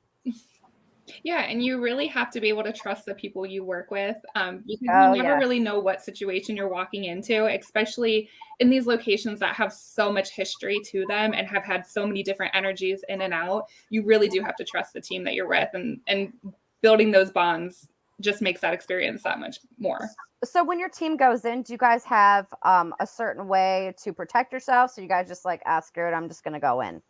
Yeah, and you really have to be able to trust the people you work with, because Oh, you never yeah. really know what situation you're walking into, especially in these locations that have so much history to them and have had so many different energies in and out. You really do have to trust the team that you're with, and building those bonds just makes that experience that much more. So when your team goes in, do you guys have a certain way to protect yourself? So you guys just like, Garrett, I'm just gonna go in.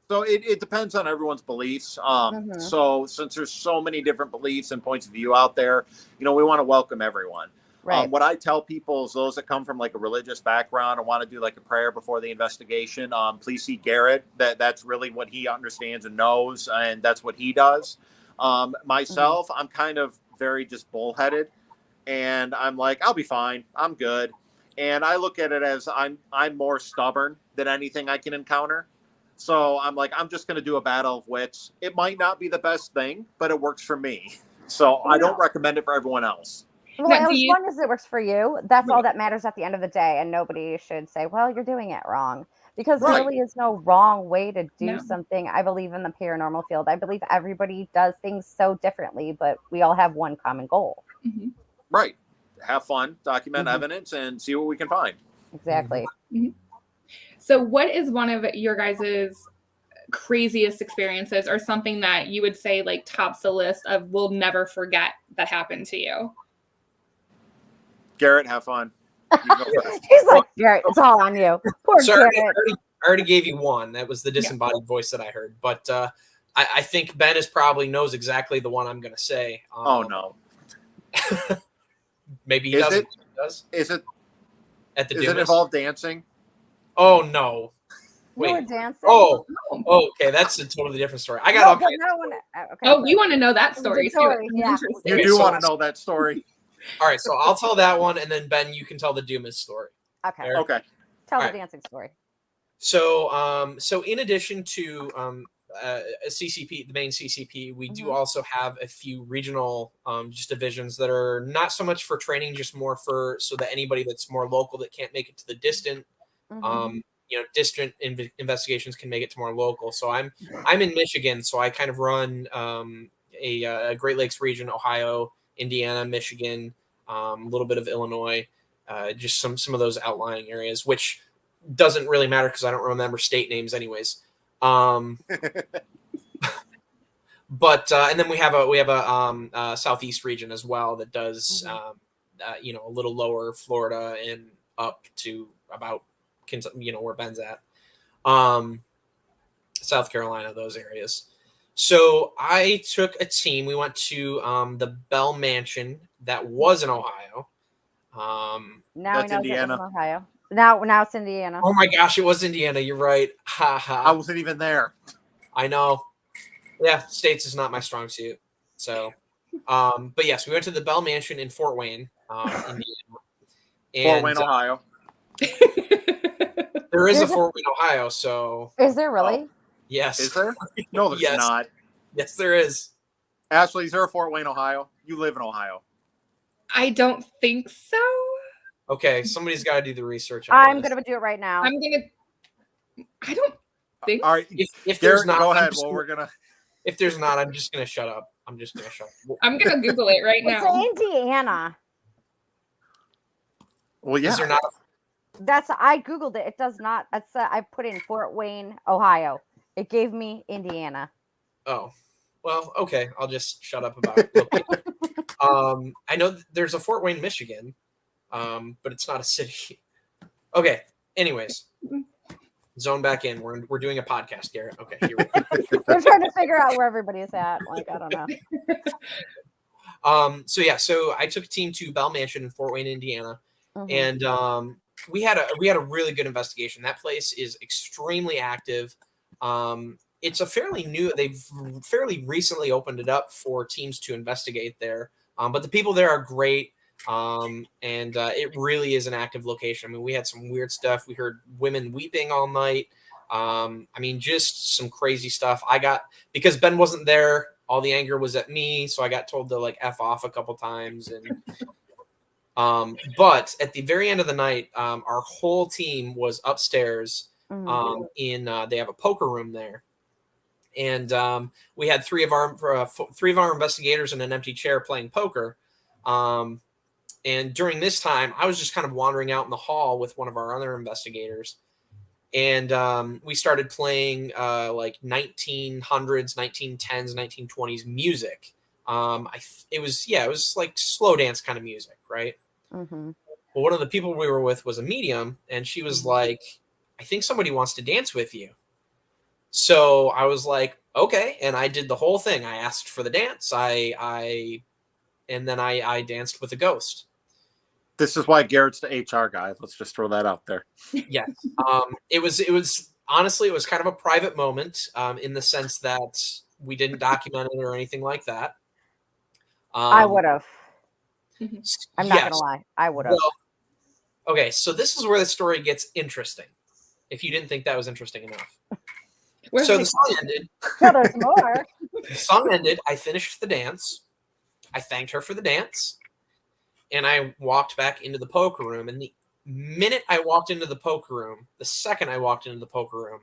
So it depends on everyone's beliefs. Mhm. So since there's so many different beliefs and points of view out there, we want to welcome everyone. Right. What I tell people is those that come from like a religious background and want to do like a prayer before the investigation, please see Garrett. That's really what he understands and knows, and that's what he does. Myself, I'm kind of very just bullheaded, and I'm like, I'll be fine. I'm good. And I look at it as I'm more stubborn than anything I can encounter. So I'm like, I'm just going to do a battle of wits. It might not be the best thing, but it works for me. So I don't recommend it for everyone else. Well, Now, as do you- long as it works for you, that's all that matters at the end of the day. And nobody should say, well, you're doing it wrong. Because there Right. really is no wrong way to do No. something. I believe in the paranormal field. I believe everybody does things so differently, but we all have one common goal. Mhm. Right. Have fun, document Mhm. evidence, and see what we can find. Exactly. So what is one of your guys' craziest experiences, or something that you would say like tops the list of we'll never forget that happened to you? Garrett, have fun. You go first. He's like, Garrett, it's all on you. Poor So I Garrett. already gave you one. That was the disembodied voice that I heard. But I think Ben probably knows exactly the one I'm going to say. Oh no. Maybe he Is doesn't. it? He does Is it at the does it Dumas. involve dancing? Oh no. You were Wait. dancing. Oh, okay. That's a totally different story. I got no, all but kinds. no one. Okay. Oh, we want to know that It's a story good too. story, yeah. Interesting. You Okay, do so- want to know that story. All right, so I'll tell that one, and then Ben, you can tell the Dumas story. Okay. Fair. Okay. Tell the Alright. dancing story. So, so in addition to a CCP, the main CCP, we do Mhm. also have a few regional just divisions that are not so much for training, just more for so that anybody that's more local that can't make it to the distant, Mhm. distant investigations can make it to more local. So I'm in Michigan, so I kind of run a Great Lakes region, Ohio, Indiana, Michigan, a little bit of Illinois, just some of those outlying areas, which doesn't really matter because I don't remember state names anyways. But and then we have a southeast region as well that does a little lower Florida and up to about where Ben's at, South Carolina, those areas. So I took a team. We went to the Bell Mansion that was in Ohio. Now That's he knows Indiana. it was in Ohio. Now it's Indiana. Oh my gosh, it was Indiana. You're right. Ha I ha. wasn't even there. I know. Yeah, states is not my strong suit. So, but yes, we went to the Bell Mansion in Fort Wayne, Indiana. Fort Wayne, Ohio. There is a There's a- Fort Wayne, Ohio, so Is there really? yes. Is there? No, there's Yes. not. Yes, there is. Ashley, is there a Fort Wayne, Ohio? You live in Ohio. I don't think so. Okay, somebody's got to do the research on I'm this. gonna do it right now. I don't think All right, If there's Garrett, not, go I'm ahead. just Well, gonna- we're gonna. if there's not, I'm just gonna shut up. I'm just gonna shut up. I'm gonna Google it right It's now. Indiana. Well, yeah. Is there not? I googled it. It does not. I put in Fort Wayne, Ohio. It gave me Indiana. Oh, well, okay. I'll just shut up about it. I know there's a Fort Wayne, Michigan, but it's not a city. Okay. Anyways, zone back in. We're doing a podcast, Garrett. Okay. Here we go. We're trying to figure out where everybody is at. Like, I don't know. So I took a team to Bell Mansion in Fort Wayne, Indiana, Mhm. and we had a really good investigation. That place is extremely active. It's a fairly new. They've fairly recently opened it up for teams to investigate there. But the people there are great. And it really is an active location. I mean, we had some weird stuff. We heard women weeping all night. I mean, just some crazy stuff. Because Ben wasn't there, all the anger was at me. So I got told to like F off a couple times. And, but at the very end of the night, our whole team was upstairs. They have a poker room there. And we had three of our investigators in an empty chair playing poker. And during this time, I was just kind of wandering out in the hall with one of our other investigators. And we started playing like 1900s, 1910s, 1920s music. It was like slow dance kind of music, right? Mm-hmm. Well, one of the people we were with was a medium, and she was like, I think somebody wants to dance with you. So I was like, okay. And I did the whole thing. I asked for the dance. And then I danced with a ghost. This is why Garrett's the HR guy. Let's just throw that out there. Yes. It was honestly, it was kind of a private moment in the sense that we didn't document it or anything like that. I would have. Mhm. I'm not gonna lie. I would have. Well, okay, so this is where the story gets interesting. If you didn't think that was interesting enough. So the song ended. No, there's more. The song ended. I finished the dance. I thanked her for the dance. And I walked back into the poker room. And the minute I walked into the poker room, the second I walked into the poker room,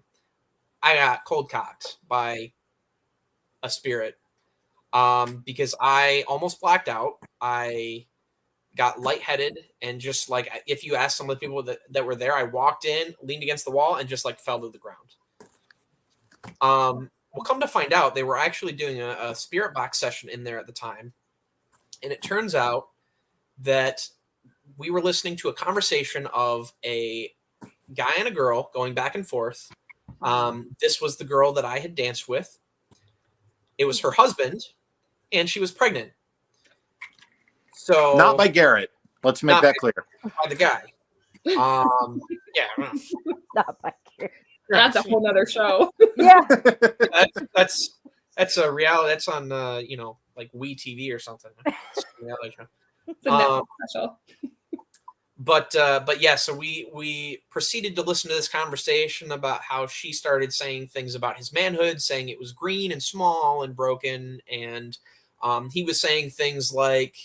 I got cold cocked by a spirit. Because I almost blacked out. I got lightheaded, and just like if you ask some of the people that were there, I walked in, leaned against the wall, and just like fell to the ground. Well, come to find out, they were actually doing a spirit box session in there at the time. And it turns out that we were listening to a conversation of a guy and a girl going back and forth. This was the girl that I had danced with. It was her husband, and she was pregnant. So Not by Garrett. Let's make that clear. By the guy. Yeah. Not by Garrett. That's a whole nother show. Yeah. That's a reality. That's on like WeTV or something. It's a reality show. It's a Netflix special. But yeah, so we proceeded to listen to this conversation about how she started saying things about his manhood, saying it was green and small and broken, and he was saying things like,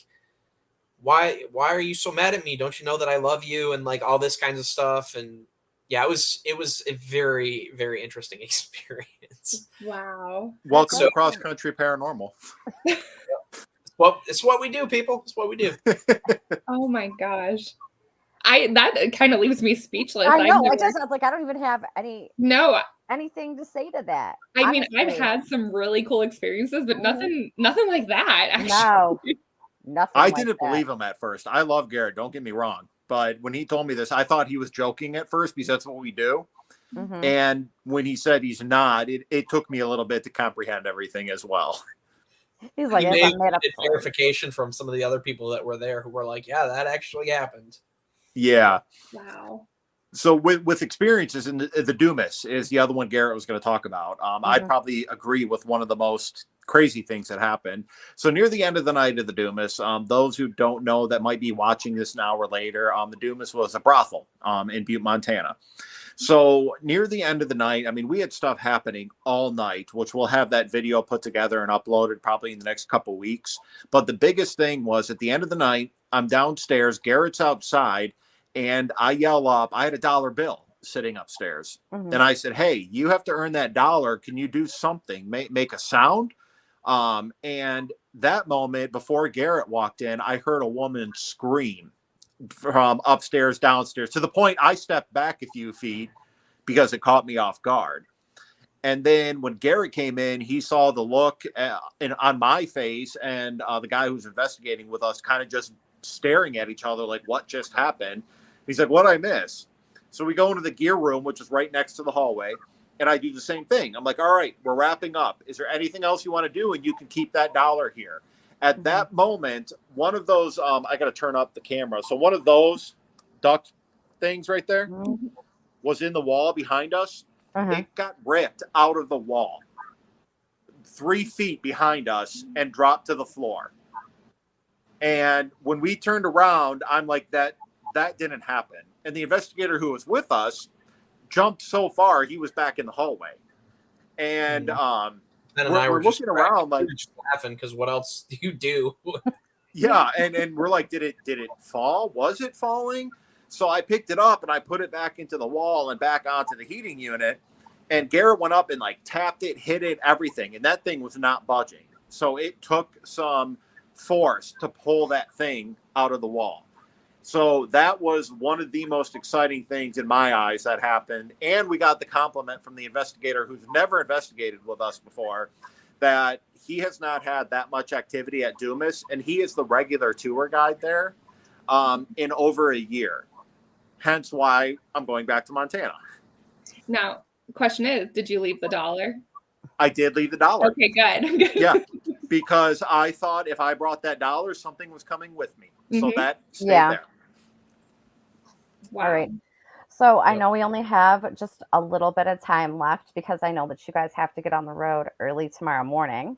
why are you so mad at me? Don't you know that I love you? And like all this kinds of stuff. And yeah, it was a very, very interesting experience. Wow. Welcome to Cross Country Paranormal. Well, it's what we do, people. It's what we do. Oh my gosh. That kind of leaves me speechless. I know. I don't even have anything to say to that. I mean, honestly. I've had some really cool experiences, but nothing like that. Actually. No. Nothing. I like didn't that. believe him at first. I love Garrett. Don't get me wrong. But when he told me this, I thought he was joking at first because that's what we do. Mhm. And when he said he's not, it took me a little bit to comprehend everything as well. He's like, He "It's a made made up story." verification from some of the other people that were there who were like, yeah, that actually happened. Yeah. Wow. So with experiences, and the Dumas is the other one Garrett was going to talk about. I'd probably agree with one of the most crazy things that happened. So near the end of the night of the Dumas, those who don't know that might be watching this an hour later, the Dumas was a brothel in Butte, Montana. So near the end of the night, I mean, we had stuff happening all night, which we'll have that video put together and uploaded probably in the next couple weeks. But the biggest thing was at the end of the night, I'm downstairs, Garrett's outside, and I yell up, I had a dollar bill sitting upstairs. Mhm. And I said, hey, you have to earn that dollar. Can you do something? Make a sound? And that moment before Garrett walked in, I heard a woman scream from upstairs, downstairs, to the point I stepped back a few feet because it caught me off guard. And then when Garrett came in, he saw the look on my face, and the guy who's investigating with us kind of just staring at each other like, what just happened? He's like, what'd I miss? So we go into the gear room, which is right next to the hallway, and I do the same thing. I'm like, all right, we're wrapping up. Is there anything else you want to do? And you can keep that dollar here. At that moment, one of those, I got to turn up the camera. So one of those duct things right there was in the wall behind us. It got ripped out of the wall 3 feet behind us and dropped to the floor. And when we turned around, I'm like, that didn't happen. And the investigator who was with us jumped so far, he was back in the hallway. And Ben and I were looking around like just laughing because what else do you do? Yeah, and we're like, did it fall? Was it falling? So I picked it up and I put it back into the wall and back onto the heating unit. And Garrett went up and like tapped it, hit it, everything. And that thing was not budging. So it took some force to pull that thing out of the wall. So that was one of the most exciting things in my eyes that happened. And we got the compliment from the investigator who's never investigated with us before that he has not had that much activity at Dumas. And he is the regular tour guide there in over a year. Hence why I'm going back to Montana. Now, the question is, did you leave the dollar? I did leave the dollar. Okay, good. Yeah, because I thought if I brought that dollar, something was coming with me. So that stayed there. Wow. All right. So I know we only have just a little bit of time left because I know that you guys have to get on the road early tomorrow morning.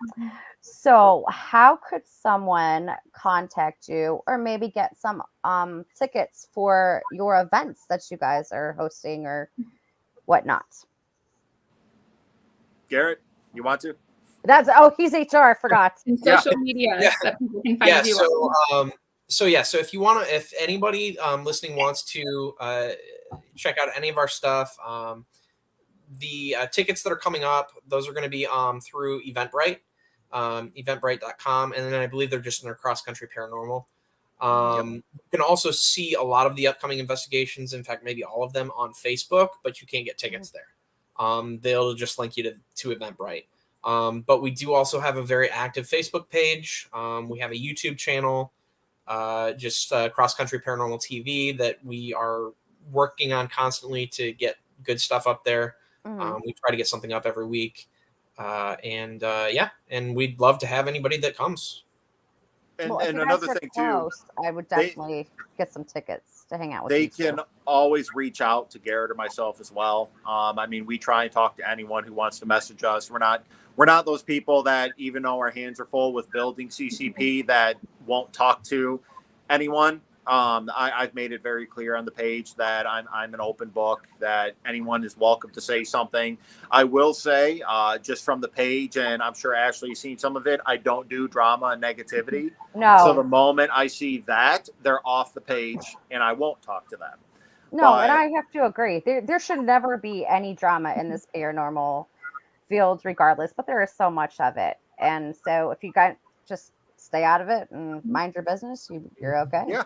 So how could someone contact you or maybe get some tickets for your events that you guys are hosting or whatnot? Garrett, you want to? He's HR, I forgot. And social media that people can find you on. So if anybody listening wants to check out any of our stuff, the tickets that are coming up, those are going to be through Eventbrite, eventbrite.com, and then I believe they're just in their Cross Country Paranormal. You can also see a lot of the upcoming investigations, in fact, maybe all of them on Facebook, but you can't get tickets there. They'll just link you to Eventbrite. But we do also have a very active Facebook page. We have a YouTube channel. Cross Country Paranormal TV that we are working on constantly to get good stuff up there. We try to get something up every week. And we'd love to have anybody that comes. And another thing too, I would definitely get some tickets to hang out with they you. They can always reach out to Garrett or myself as well. I mean, we try and talk to anyone who wants to message us. We're not those people that, even though our hands are full with building CCP, that won't talk to anyone. I've made it very clear on the page that I'm an open book, that anyone is welcome to say something. I will say, just from the page, and I'm sure Ashley's seen some of it, I don't do drama and negativity. No. So the moment I see that, they're off the page and I won't talk to them. No, and I have to agree. There should never be any drama in this paranormal field regardless, but there is so much of it. And so if you guys just stay out of it and mind your business, you're okay. Yeah,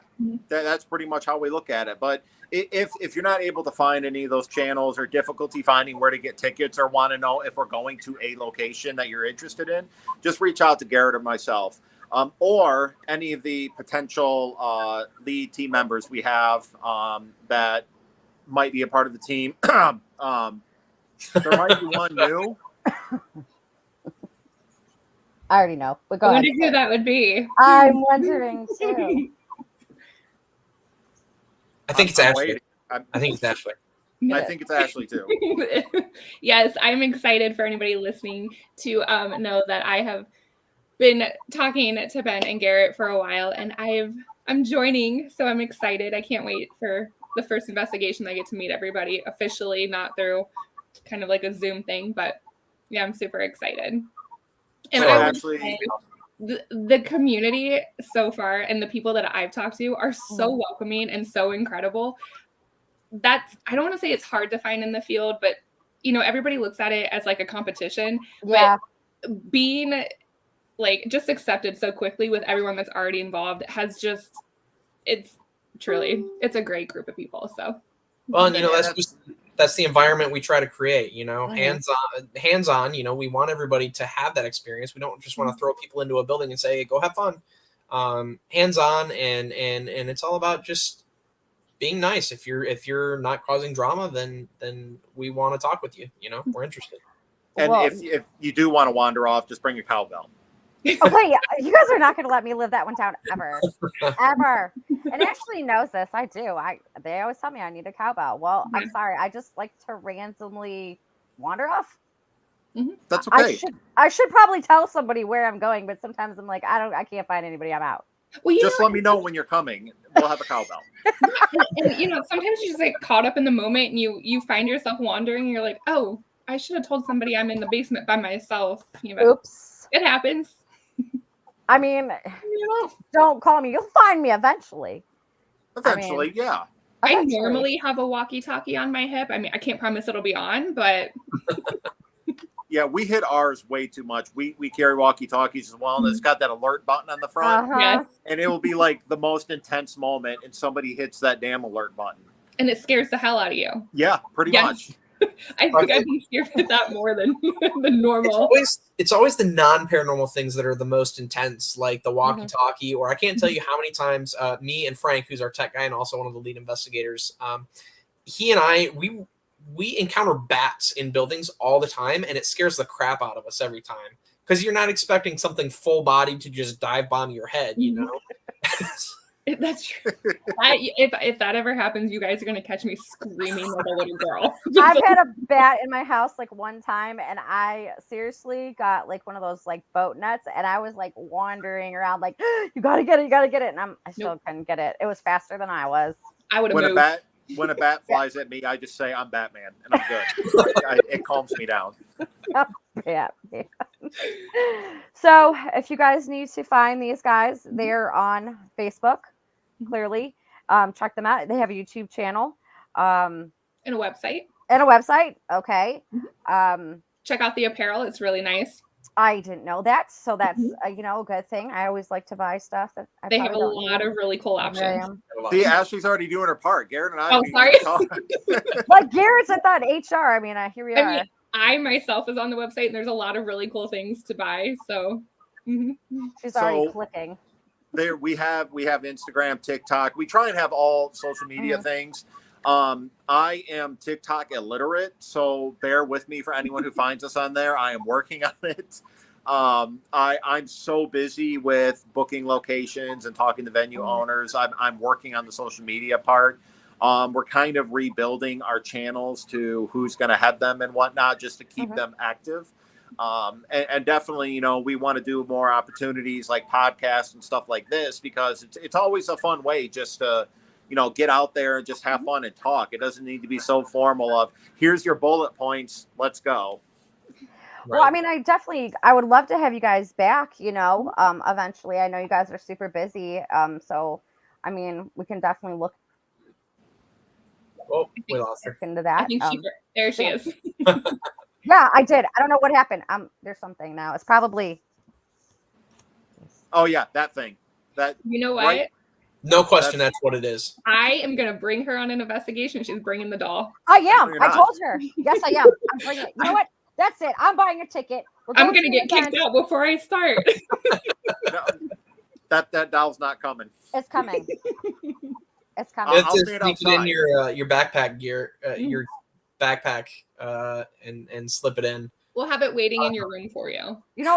that's pretty much how we look at it. But if you're not able to find any of those channels or difficulty finding where to get tickets or want to know if we're going to a location that you're interested in, just reach out to Garrett or myself, or any of the potential lead team members we have that might be a part of the team. There might be one new. I already know. But go ahead. I wonder who that would be. I'm wondering too. I think it's Ashley. I think it's Ashley. I think it's Ashley too. Yes, I'm excited for anybody listening to know that I have been talking to Ben and Garrett for a while, and I'm joining, so I'm excited. I can't wait for the first investigation. I get to meet everybody officially, not through kind of like a Zoom thing, but yeah, I'm super excited. And So I would Ashley, say the community so far and the people that I've talked to are so welcoming and so incredible. That's, I don't want to say it's hard to find in the field, but you know, everybody looks at it as like a competition. Yeah. But being like just accepted so quickly with everyone that's already involved has just, it's a great group of people. So Well, and you know, that's the environment we try to create, you know, Mhm. hands on, you know, we want everybody to have that experience. We don't just want to throw people into a building and say, hey, go have fun. Hands on, and it's all about just being nice. If you're not causing drama, then we want to talk with you, you know, we're interested. and Well, if you do want to wander off, just bring a cowbell. okay, you guys are not going to let me live that one down ever, ever. And Ashley knows this. I do. They always tell me I need a cowbell. Well, I'm sorry. I just like to randomly wander off. That's okay. I should probably tell somebody where I'm going, but sometimes I'm like, I can't find anybody. I'm out. well, Just let me know when you're coming. We'll have a cowbell. and you know, sometimes you just like caught up in the moment and you find yourself wandering and you're like, oh, I should have told somebody I'm in the basement by myself. You know, Oops. it happens. I mean, don't call me. You'll find me eventually. Eventually, yeah. I normally have a walkie-talkie on my hip. I mean, I can't promise it'll be on, but Yeah, we hit ours way too much. We carry walkie-talkies as well, and it's got that alert button on the front. yes, And it will be like the most intense moment, and somebody hits that damn alert button. and it scares the hell out of you. Yeah, pretty Yes. much. I think I'd be scared of that more than the normal. It's always the non-paranormal things that are the most intense, like the walkie-talkie, or I can't tell you how many times me and Frank, who's our tech guy and also one of the lead investigators, he and I, we encounter bats in buildings all the time, and it scares the crap out of us every time because you're not expecting something full-bodied to just dive bomb your head, you know? That's true. If that ever happens, you guys are gonna catch me screaming like a little girl. I've had a bat in my house like one time, and I seriously got like one of those like boat nets, and I was like wandering around like, you gotta get it, and I still couldn't get it. It was faster than I was. I would have moved. When a bat flies at me, I just say I'm Batman, and I'm good. It calms me down. Yeah. So if you guys need to find these guys, they're on Facebook. Clearly, check them out. They have a YouTube channel, And a website. Okay. Check out the apparel. It's really nice. I didn't know that, so that's a good thing. I always like to buy stuff that they have a lot of really cool options. See, Ashley's already doing her part. Garrett and I. Oh, sorry. Like Garrett's at that HR. I mean, here we are. I mean, I myself is on the website, and there's a lot of really cool things to buy. So she's already clicking. There we have Instagram, TikTok. We try and have all social media things. I am TikTok illiterate, so bear with me for anyone who finds us on there. I am working on it. I'm so busy with booking locations and talking to venue owners. I'm working on the social media part. We're kind of rebuilding our channels to who's going to head them and whatnot, just to keep them active. And definitely, we want to do more opportunities like podcasts and stuff like this, because it's always a fun way just to, get out there and just have fun and talk. It doesn't need to be so formal of here's your bullet points. Let's go. Well, I mean, I would love to have you guys back, eventually. I know you guys are super busy. So, I mean, we can definitely look we lost her. into that. I think there she is. Yeah, I did. I don't know what happened. There's something now. It's probably. Oh yeah, that thing. You know what? Right? No question, that's what it is. I am gonna bring her on an investigation. She's bringing the doll. I am. I told her. Yes, I am. I'm bringing it. You know what? That's it. I'm buying a ticket. I'm gonna get kicked out before I start. No, that doll's not coming. It's coming. It's coming. I'll see it outside. In your backpack gear, your backpack, and slip it in. We'll have it waiting in your room for you. You know,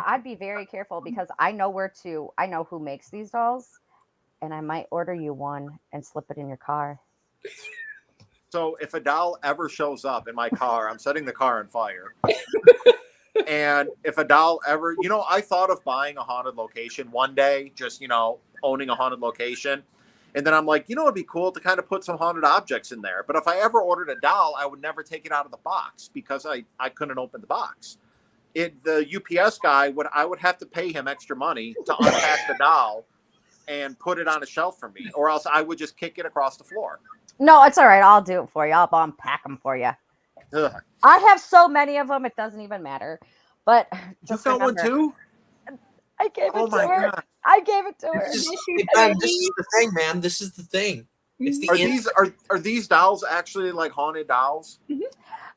I'd be very careful because I know who makes these dolls, and I might order you one and slip it in your car. So if a doll ever shows up in my car, I'm setting the car on fire. And if a doll ever, I thought of buying a haunted location one day, just, owning a haunted location. And then I'm like, it'd be cool to kind of put some haunted objects in there. But if I ever ordered a doll, I would never take it out of the box because I couldn't open the box. The UPS guy I would have to pay him extra money to unpack the doll and put it on a shelf for me, or else I would just kick it across the floor. No, it's all right. I'll do it for you. I'll unpack them for you. Ugh. I have so many of them, it doesn't even matter. But You got one too? I gave it to her. God. I gave it to her. Hey, Ben, this is the thing, man. This is the thing. It's the Are these dolls actually like haunted dolls? Mm-hmm.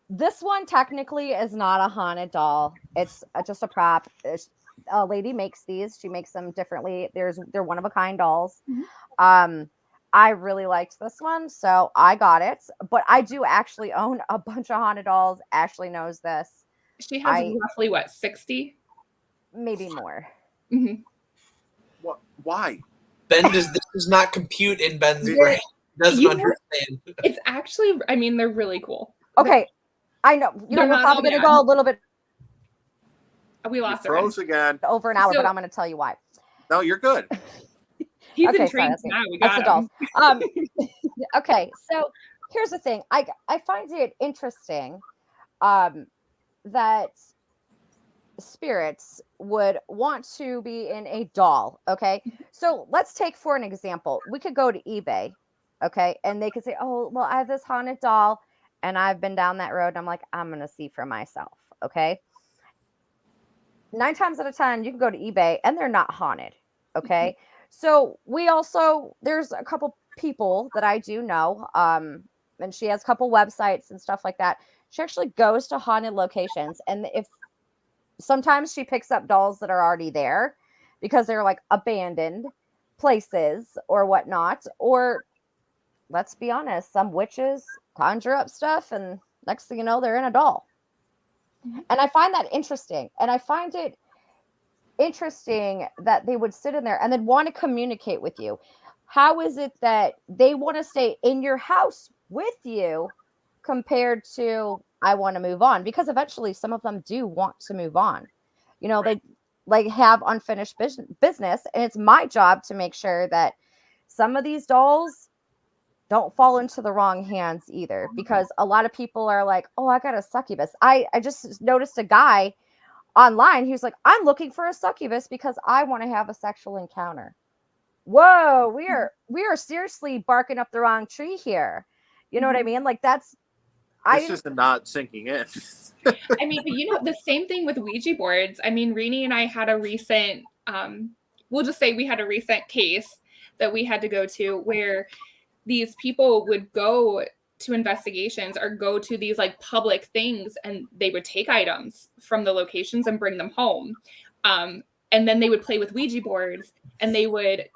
This one technically is not a haunted doll. It's just a prop. A lady makes these. She makes them differently. They're one of a kind dolls. Mm-hmm. I really liked this one, so I got it. But I do actually own a bunch of haunted dolls. Ashley knows this. She has roughly 60? Maybe more. Mm-hmm. What? Why? Ben this does not compute in Ben's brain. Doesn't understand. It's actually, they're really cool. Okay, I know. We're probably going to go a little bit. We lost her. Froze again. Over an hour, but I'm going to tell you why. No, you're good. He's intrigued now. We got him. Okay, so here's the thing. I find it interesting that spirits would want to be in a doll. Okay, so let's take for an example. We could go to eBay, okay, and they could say, "Oh, well, I have this haunted doll, and I've been down that road, and I'm like, I'm gonna see for myself." Okay, 9 times out of 10, you can go to eBay, and they're not haunted. Okay, so there's a couple people that I do know, and she has a couple websites and stuff like that. She actually goes to haunted locations, and if sometimes she picks up dolls that are already there because they're like abandoned places or whatnot. Or let's be honest, some witches conjure up stuff and next thing you know, they're in a doll. And I find that interesting. And I find it interesting that they would sit in there and then want to communicate with you. How is it that they want to stay in your house with you compared to I want to move on? Because eventually some of them do want to move on. They like have unfinished business, and it's my job to make sure that some of these dolls don't fall into the wrong hands either, because a lot of people are like, oh, I got a succubus. I just noticed a guy online. He was like, I'm looking for a succubus because I want to have a sexual encounter. Whoa, we are seriously barking up the wrong tree here. You know what I mean? Like this is not sinking in. But the same thing with Ouija boards. Reeni and I had a recent, we'll just say we had a recent case that we had to go to where these people would go to investigations or go to these like public things, and they would take items from the locations and bring them home. And then they would play with Ouija boards, and they would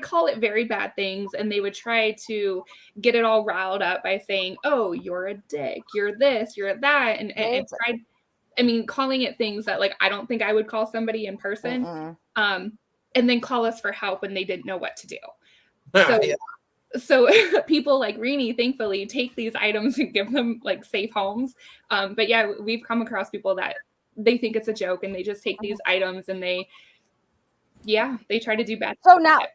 call it very bad things, and they would try to get it all riled up by saying, oh, you're a dick, you're this, you're that, and calling it things that like I don't think I would call somebody in person. And then call us for help when they didn't know what to do. So people like Reeni thankfully take these items and give them like safe homes. But yeah, we've come across people that they think it's a joke and they just take these items and they try to do bad.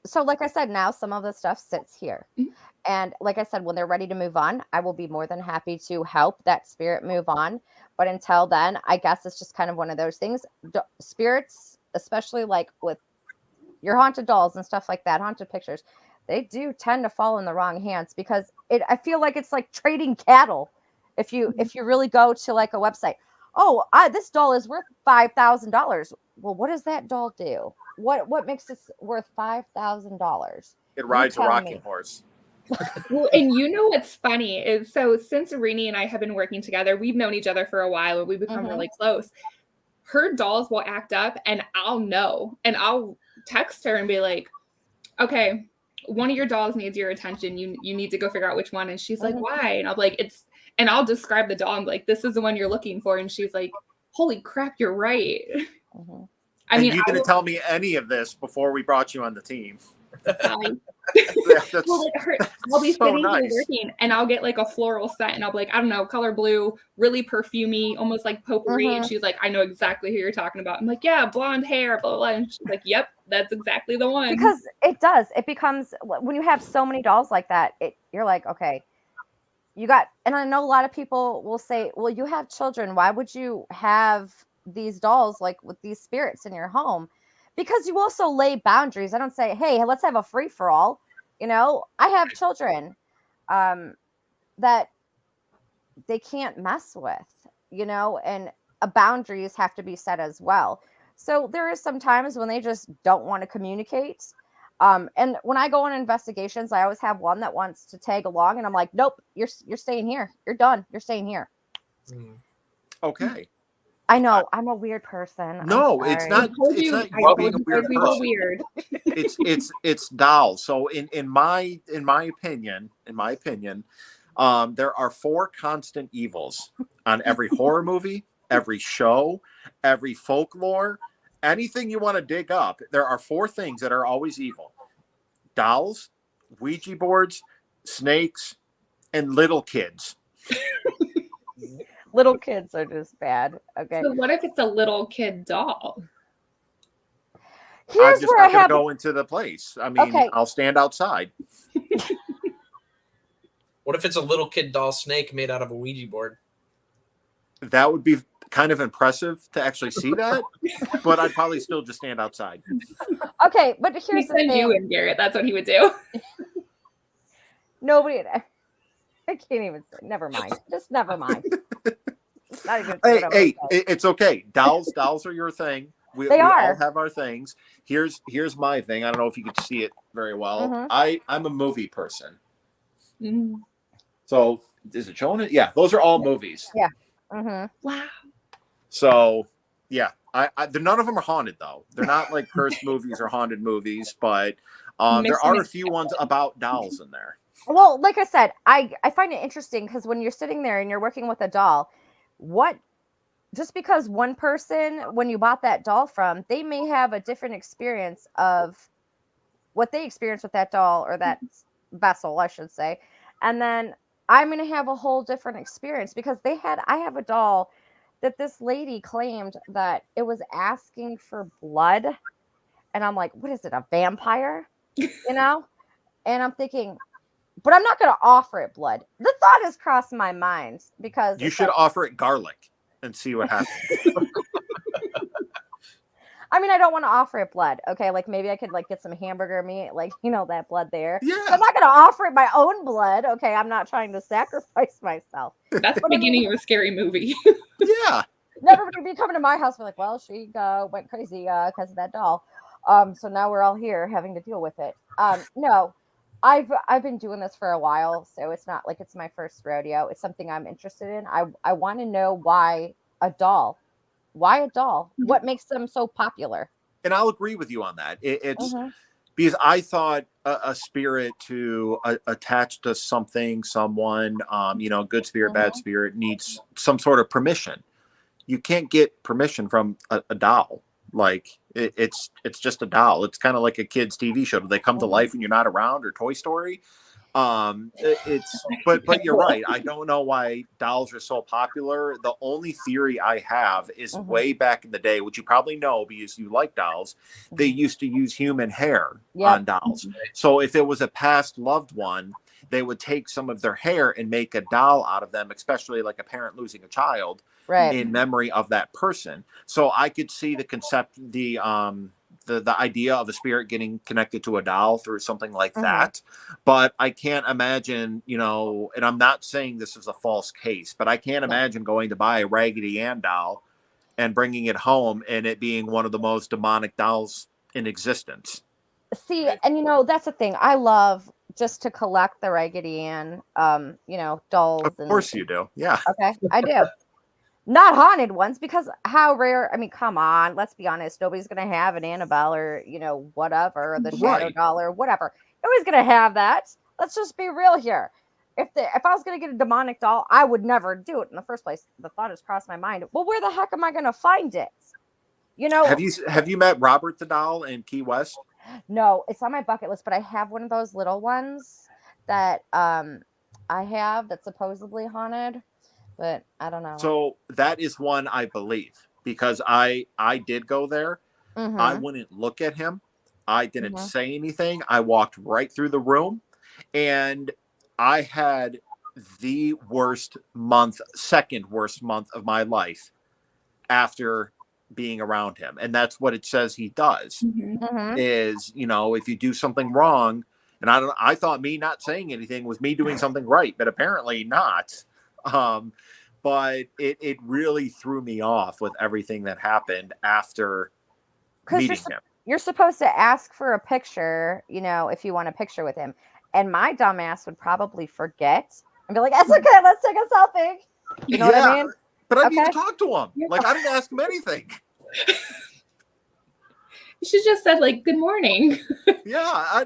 So like I said, now some of the stuff sits here. Mm-hmm. And like I said, when they're ready to move on, I will be more than happy to help that spirit move on. But until then, I guess it's just kind of one of those things. Spirits, especially like with your haunted dolls and stuff like that, haunted pictures, they do tend to fall in the wrong hands, because I feel like it's like trading cattle. If you really go to like a website, this doll is worth $5,000. Well, what does that doll do? What makes it worth $5,000? It rides a rocking horse. Well, and what's funny is, so since Reeni and I have been working together, we've known each other for a while, and we've become really close. Her dolls will act up, and I'll know, and I'll text her and be like, okay, one of your dolls needs your attention. You need to go figure out which one. And she's like, why? And I'll be like, and I'll describe the doll. I'm like, this is the one you're looking for. And she's like, holy crap, you're right. You didn't tell me any of this before we brought you on the team. That's Well, I'll be so sitting here nice. working, and I'll get like a floral scent, and I'll be like, I don't know, color blue, really perfumey, almost like potpourri. And she's like, I know exactly who you're talking about. I'm like, yeah, blonde hair, blah, blah, blah. And she's like, yep, that's exactly the one. Because it does. It becomes, when you have so many dolls like that, you're like, okay, you got, and I know a lot of people will say, well, you have children. Why would you have these dolls like with these spirits in your home? Because you also lay boundaries. I don't say, hey, let's have a free for all. I have children that they can't mess with, and boundaries have to be set as well. So there is some times when they just don't want to communicate. And when I go on investigations, I always have one that wants to tag along, and I'm like, nope, you're staying here. You're done. You're staying here. Okay. I know I'm a weird person. No, it's not. It's not you being a weird person. Weird. It's dolls. So in my opinion, there are 4 constant evils on every horror movie, every show, every folklore, anything you want to dig up. There are 4 things that are always evil: dolls, Ouija boards, snakes, and little kids. Little kids are just bad. Okay. So what if it's a little kid doll? I'm just not going to go into the place. I mean, okay. I'll stand outside. What if it's a little kid doll snake made out of a Ouija board? That would be kind of impressive to actually see that, but I'd probably still just stand outside. Okay, but here's the thing. You and Garrett, that's what he would do. Nobody. I can't even say. Never mind. Just never mind. Not even hey, it's okay. Dolls are your thing. We all have our things. Here's my thing. I don't know if you can see it very well. Mm-hmm. I'm a movie person. Mm-hmm. So is it showing it? Yeah, those are all movies. Yeah. Mm-hmm. Wow. So yeah, none of them are haunted though. They're not like cursed movies or haunted movies, but there are a few ones about dolls in there. Well, like I said, I find it interesting because when you're sitting there and you're working with a doll, just because one person, when you bought that doll from, they may have a different experience of what they experienced with that doll or that vessel, I should say. And then I'm going to have a whole different experience because I have a doll that this lady claimed that it was asking for blood. And I'm like, what is it, a vampire? And I'm thinking, but I'm not going to offer it blood. The thought has crossed my mind because you should offer it garlic and see what happens. I mean, I don't want to offer it blood. Okay. Like maybe I could get some hamburger meat, that blood there. Yeah. So I'm not going to offer it my own blood. Okay. I'm not trying to sacrifice myself. That's the beginning of a scary movie. Yeah. Never would be coming to my house and be like, well, she went crazy because of that doll. So now we're all here having to deal with it. No. I've been doing this for a while, so it's not like it's my first rodeo. It's something I'm interested in. I want to know why a doll. Why a doll? What makes them so popular? And I'll agree with you on that. It's because I thought a spirit to attach to something, someone, good spirit, bad spirit needs some sort of permission. You can't get permission from a doll. Like it's just a doll. It's kind of like a kid's TV show. Do they come to life when you're not around, or Toy Story? But you're right. I don't know why dolls are so popular. The only theory I have is way back in the day, which you probably know because you like dolls, they used to use human hair on dolls. So if it was a past loved one, they would take some of their hair and make a doll out of them, especially like a parent losing a child. Right. In memory of that person. So I could see the concept, the idea of a spirit getting connected to a doll through something like that. But I can't imagine, and I'm not saying this is a false case, but I can't imagine going to buy a Raggedy Ann doll and bringing it home and it being one of the most demonic dolls in existence. See, and that's the thing. I love just to collect the Raggedy Ann, dolls. Of course you do. Yeah. Okay, I do. Not haunted ones, because how rare? I mean, come on, let's be honest. Nobody's going to have an Annabelle or, whatever, or the Shadow Doll or whatever. Nobody's going to have that. Let's just be real here. If I was going to get a demonic doll, I would never do it in the first place. The thought has crossed my mind. Well, where the heck am I going to find it? Have you met Robert the doll in Key West? No, it's on my bucket list, but I have one of those little ones that I have that's supposedly haunted, but I don't know. So that is one I believe, because I did go there. I Mm-hmm. wouldn't look at him. I didn't Mm-hmm. say anything. I walked right through the room, and I had the second worst month of my life after being around him. And that's what it says he does. Mhm. Mm-hmm. Is, if you do something wrong, and I thought me not saying anything was me doing something right, but apparently not. But it really threw me off with everything that happened after Because meeting him. you're supposed to ask for a picture, if you want a picture with him. And my dumbass would probably forget and be like, "It's okay, let's take a selfie." You know what I mean? But I didn't even Okay. talk to him. Like, I didn't ask him anything. You should just said like, "Good morning." Yeah, I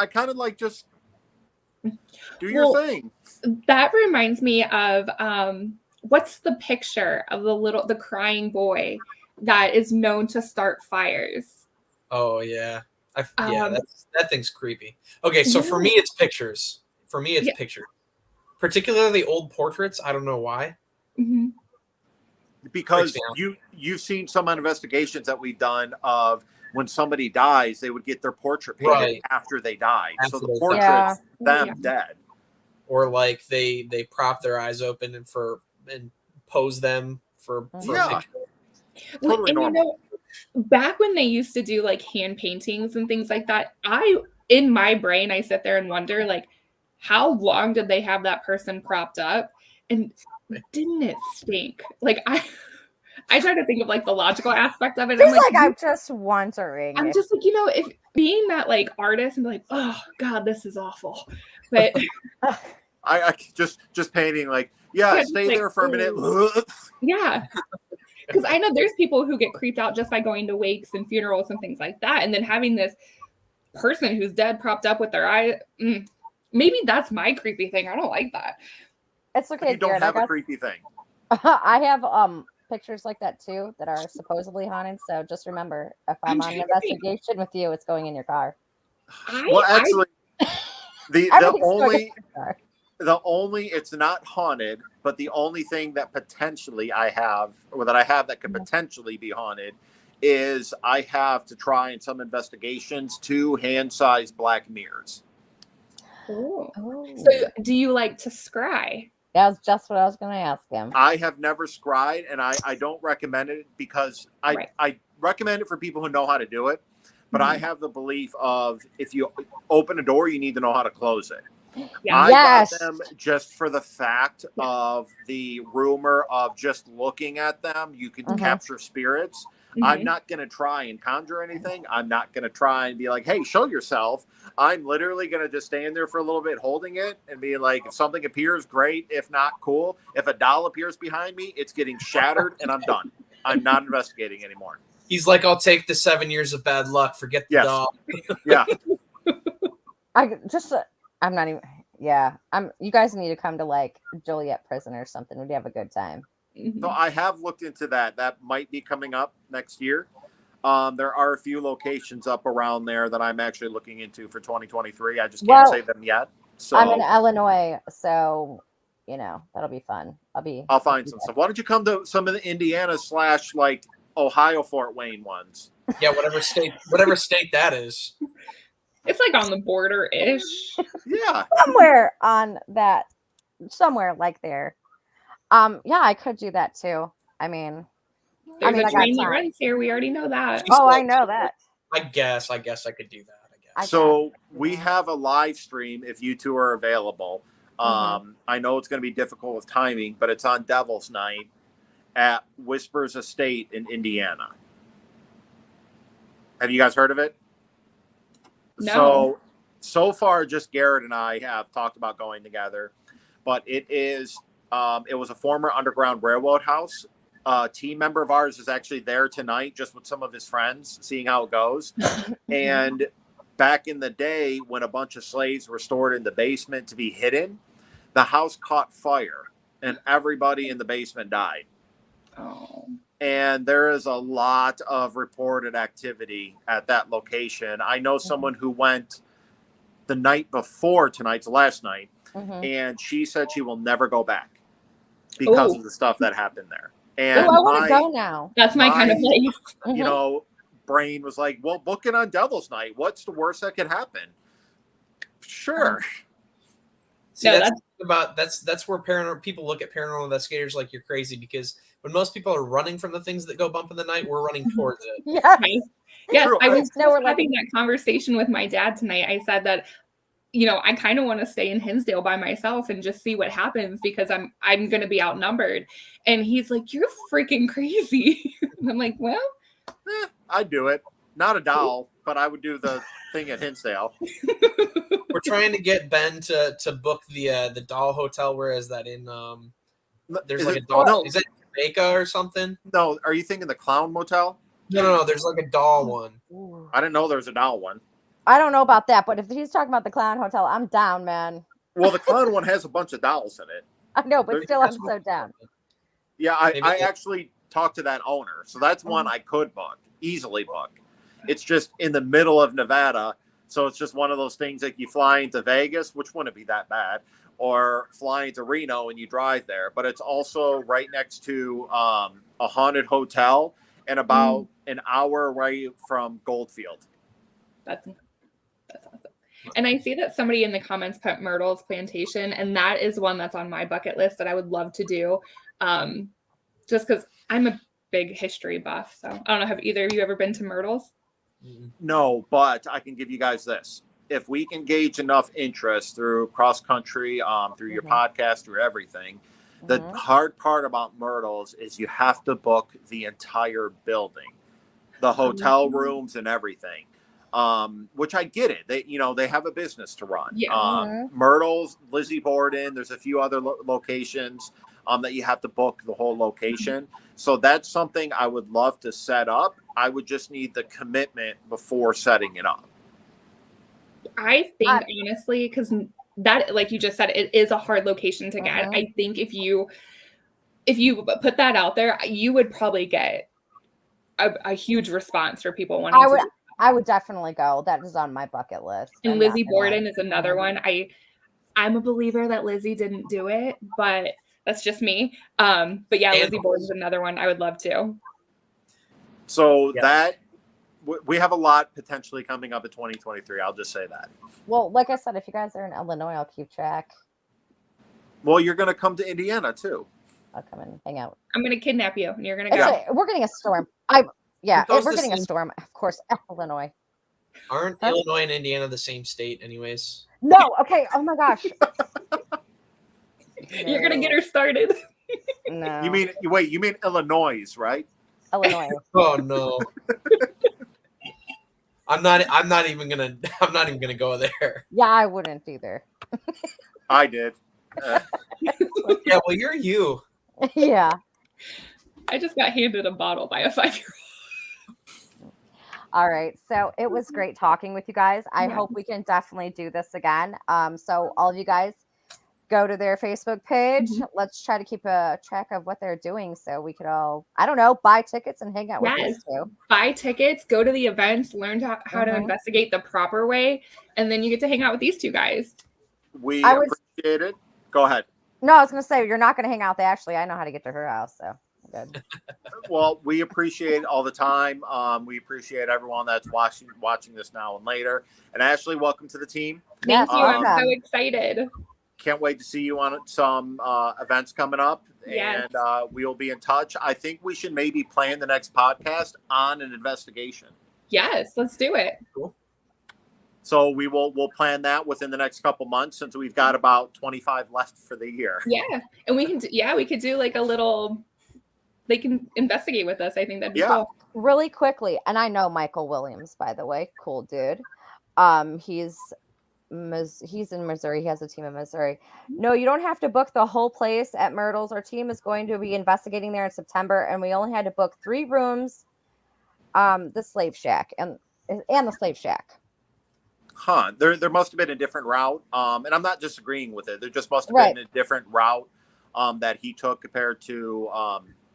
kind of like just do your thing. That reminds me of what's the picture of the crying boy that is known to start fires? Oh yeah, Um, that thing's creepy. Okay, so for me, it's pictures. For me, it's pictures, particularly old portraits. I don't know why. Mhm. Because you've seen some investigations that we've done of when somebody dies, they would get their portrait painted after they died. After so the they portrait's died. them dead. Or like they prop their eyes open and pose them for a picture. Totally And normal. back when they used to do like hand paintings and things like that, in my brain I sit there and wonder, like, how long did they have that person propped up, and didn't it stink? Like, I try to think of like the logical aspect of it. I'm just wondering. I'm just like, if being that like artist and be like, oh God, this is awful. But I just painting like, stay there for a minute. Yeah. Because I know there's people who get creeped out just by going to wakes and funerals and things like that. And then having this person who's dead propped up with their eye. Maybe that's my creepy thing. I don't like that. It's okay. You don't have a creepy thing. I have pictures like that too that are supposedly haunted. So just remember, if I'm on an investigation with you, it's going in your car. Actually, the only it's not haunted, but the only thing that potentially I have that could potentially be haunted is I have to try in some investigations 2 hand-sized black mirrors. Oh. So do you like to scry? That's just what I was going to ask him. I have never scried, and I don't recommend it because I recommend it for people who know how to do it. But I have the belief of if you open a door, you need to know how to close it. Yeah. I got them just for the fact of the rumor of just looking at them, you could capture spirits. I'm not going to try and conjure anything. I'm not going to try and be like, hey, show yourself. I'm literally going to just stand there for a little bit holding it and be like, if something appears, great. If not, cool. If a doll appears behind me, it's getting shattered and I'm done. I'm not investigating anymore. He's like, I'll take the 7 years of bad luck. Forget the doll. Yeah. I'm not even. Yeah. You guys need to come to like Joliet Prison or something. We'd have a good time. So I have looked into that. That might be coming up next year. There are a few locations up around there that I'm actually looking into for 2023. I just can't say them yet. So I'm in Illinois, so that'll be fun. I'll find some stuff. Why don't you come to some of the Indiana / like Ohio Fort Wayne ones? Yeah, whatever state that is. It's like on the border-ish. Yeah. Somewhere like there. Yeah, I could do that too. I mean, there's a train that runs here. We already know that. I know that. I guess I could do that. So we have a live stream if you two are available. I know it's going to be difficult with timing, but it's on Devil's Night at Whispers Estate in Indiana. Have you guys heard of it? No. So far, just Garrett and I have talked about going together, but it is. It was a former Underground Railroad house. A team member of ours is actually there tonight, just with some of his friends, seeing how it goes. And back in the day, when a bunch of slaves were stored in the basement to be hidden, the house caught fire, and everybody in the basement died. Oh. And there is a lot of reported activity at that location. I know someone who went the night before tonight's last night, and she said she will never go back because of the stuff that happened there. And I want to go now. That's my kind of place. You know, brain was like, well, book it on Devil's Night. What's the worst that could happen? Sure. See, that's where paranormal people look at paranormal investigators like you're crazy, because when most people are running from the things that go bump in the night, we're running towards it. Yes, True. I was having that conversation with my dad tonight. I said that, you know, I kind of want to stay in Hinsdale by myself and just see what happens, because I'm going to be outnumbered. And he's like, "You're freaking crazy." And I'm like, "Well, I'd do it. Not a doll, but I would do the thing at Hinsdale." We're trying to get Ben to book the doll hotel. Where is that in? There's like a doll. No. Is that Jamaica or something? No, are you thinking the Clown Motel? No. There's like a doll one. I didn't know there was a doll one. I don't know about that, but if he's talking about the Clown Hotel, I'm down, man. Well, the Clown one has a bunch of dolls in it. I know, but still, I'm so down. Yeah, I actually talked to that owner, so that's one I could book, easily book. It's just in the middle of Nevada, so it's just one of those things like you fly into Vegas, which wouldn't be that bad, or fly into Reno and you drive there. But it's also right next to a haunted hotel and about an hour away from Goldfield. That's awesome. And I see that somebody in the comments put Myrtle's Plantation, and that is one that's on my bucket list that I would love to do. Just because I'm a big history buff. So I don't know, have either of you ever been to Myrtle's? No, but I can give you guys this. If we can gauge enough interest through Cross Country, through your podcast, through everything, the hard part about Myrtle's is you have to book the entire building, the hotel rooms and everything. Which I get it. They have a business to run. Yeah. Myrtle's, Lizzie Borden, there's a few other locations that you have to book the whole location. So that's something I would love to set up. I would just need the commitment before setting it up. I think honestly, because that, like you just said, it is a hard location to get. I think if you put that out there, you would probably get a huge response for people wanting to. I would definitely go. That is on my bucket list. And Lizzie Borden is another one. I'm a believer that Lizzie didn't do it, but that's just me. But yeah, Lizzie Borden is another one I would love to. So that we have a lot potentially coming up in 2023. I'll just say that. Well, like I said, if you guys are in Illinois, I'll keep track. Well, you're going to come to Indiana too. I'll come and hang out. I'm going to kidnap you, and you're going to go. We're getting a storm. We're getting a storm, of course. Illinois. Aren't Illinois and Indiana the same state, anyways? No. Okay. Oh my gosh. You're gonna get her started. No. You mean Illinois, right? Illinois. Oh no. I'm not even gonna go there. Yeah, I wouldn't either. I did. Yeah, well, you're you. Yeah. I just got handed a bottle by a 5-year-old. All right. So it was great talking with you guys. I hope we can definitely do this again. So all of you guys go to their Facebook page. Let's try to keep a track of what they're doing so we could all, I don't know, buy tickets and hang out with these two. Buy tickets, go to the events, learn how to investigate the proper way, and then you get to hang out with these two guys. We appreciate it. Go ahead. No, I was going to say, you're not going to hang out there. Actually, I know how to get to her house, so good. Well, we appreciate it all the time. We appreciate everyone that's watching this now and later. And Ashley, welcome to the team. Thank you. I'm so excited. Can't wait to see you on some events coming up. Yes. And we'll be in touch. I think we should maybe plan the next podcast on an investigation. Yes, let's do it. Cool. So we'll plan that within the next couple months, since we've got about 25 left for the year. Yeah. And we could do like a little, they can investigate with us. I think that'd be cool. Really quickly. And I know Michael Williams, by the way, cool dude. He's in Missouri. He has a team in Missouri. No, you don't have to book the whole place at Myrtle's. Our team is going to be investigating there in September, and we only had to book 3 rooms, the Slave Shack and the Slave Shack. Huh. There must have been a different route. And I'm not disagreeing with it. There just must have been a different route that he took compared to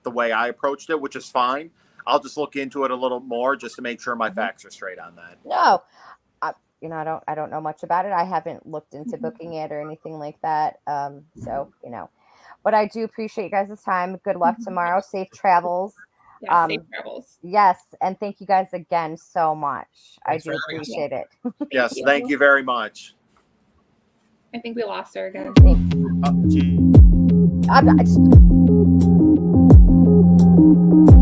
the way I approached it, which is fine. I'll just look into it a little more just to make sure my facts are straight on that. No, I don't know much about it. I haven't looked into booking it or anything like that. So, but I do appreciate you guys' time. Good luck tomorrow. Safe travels. Yeah, safe travels. Yes. And thank you guys again so much. Thanks I do for having us. appreciate it. Yes, thank you very much. I think we lost her again. Oh, gee. I'm not.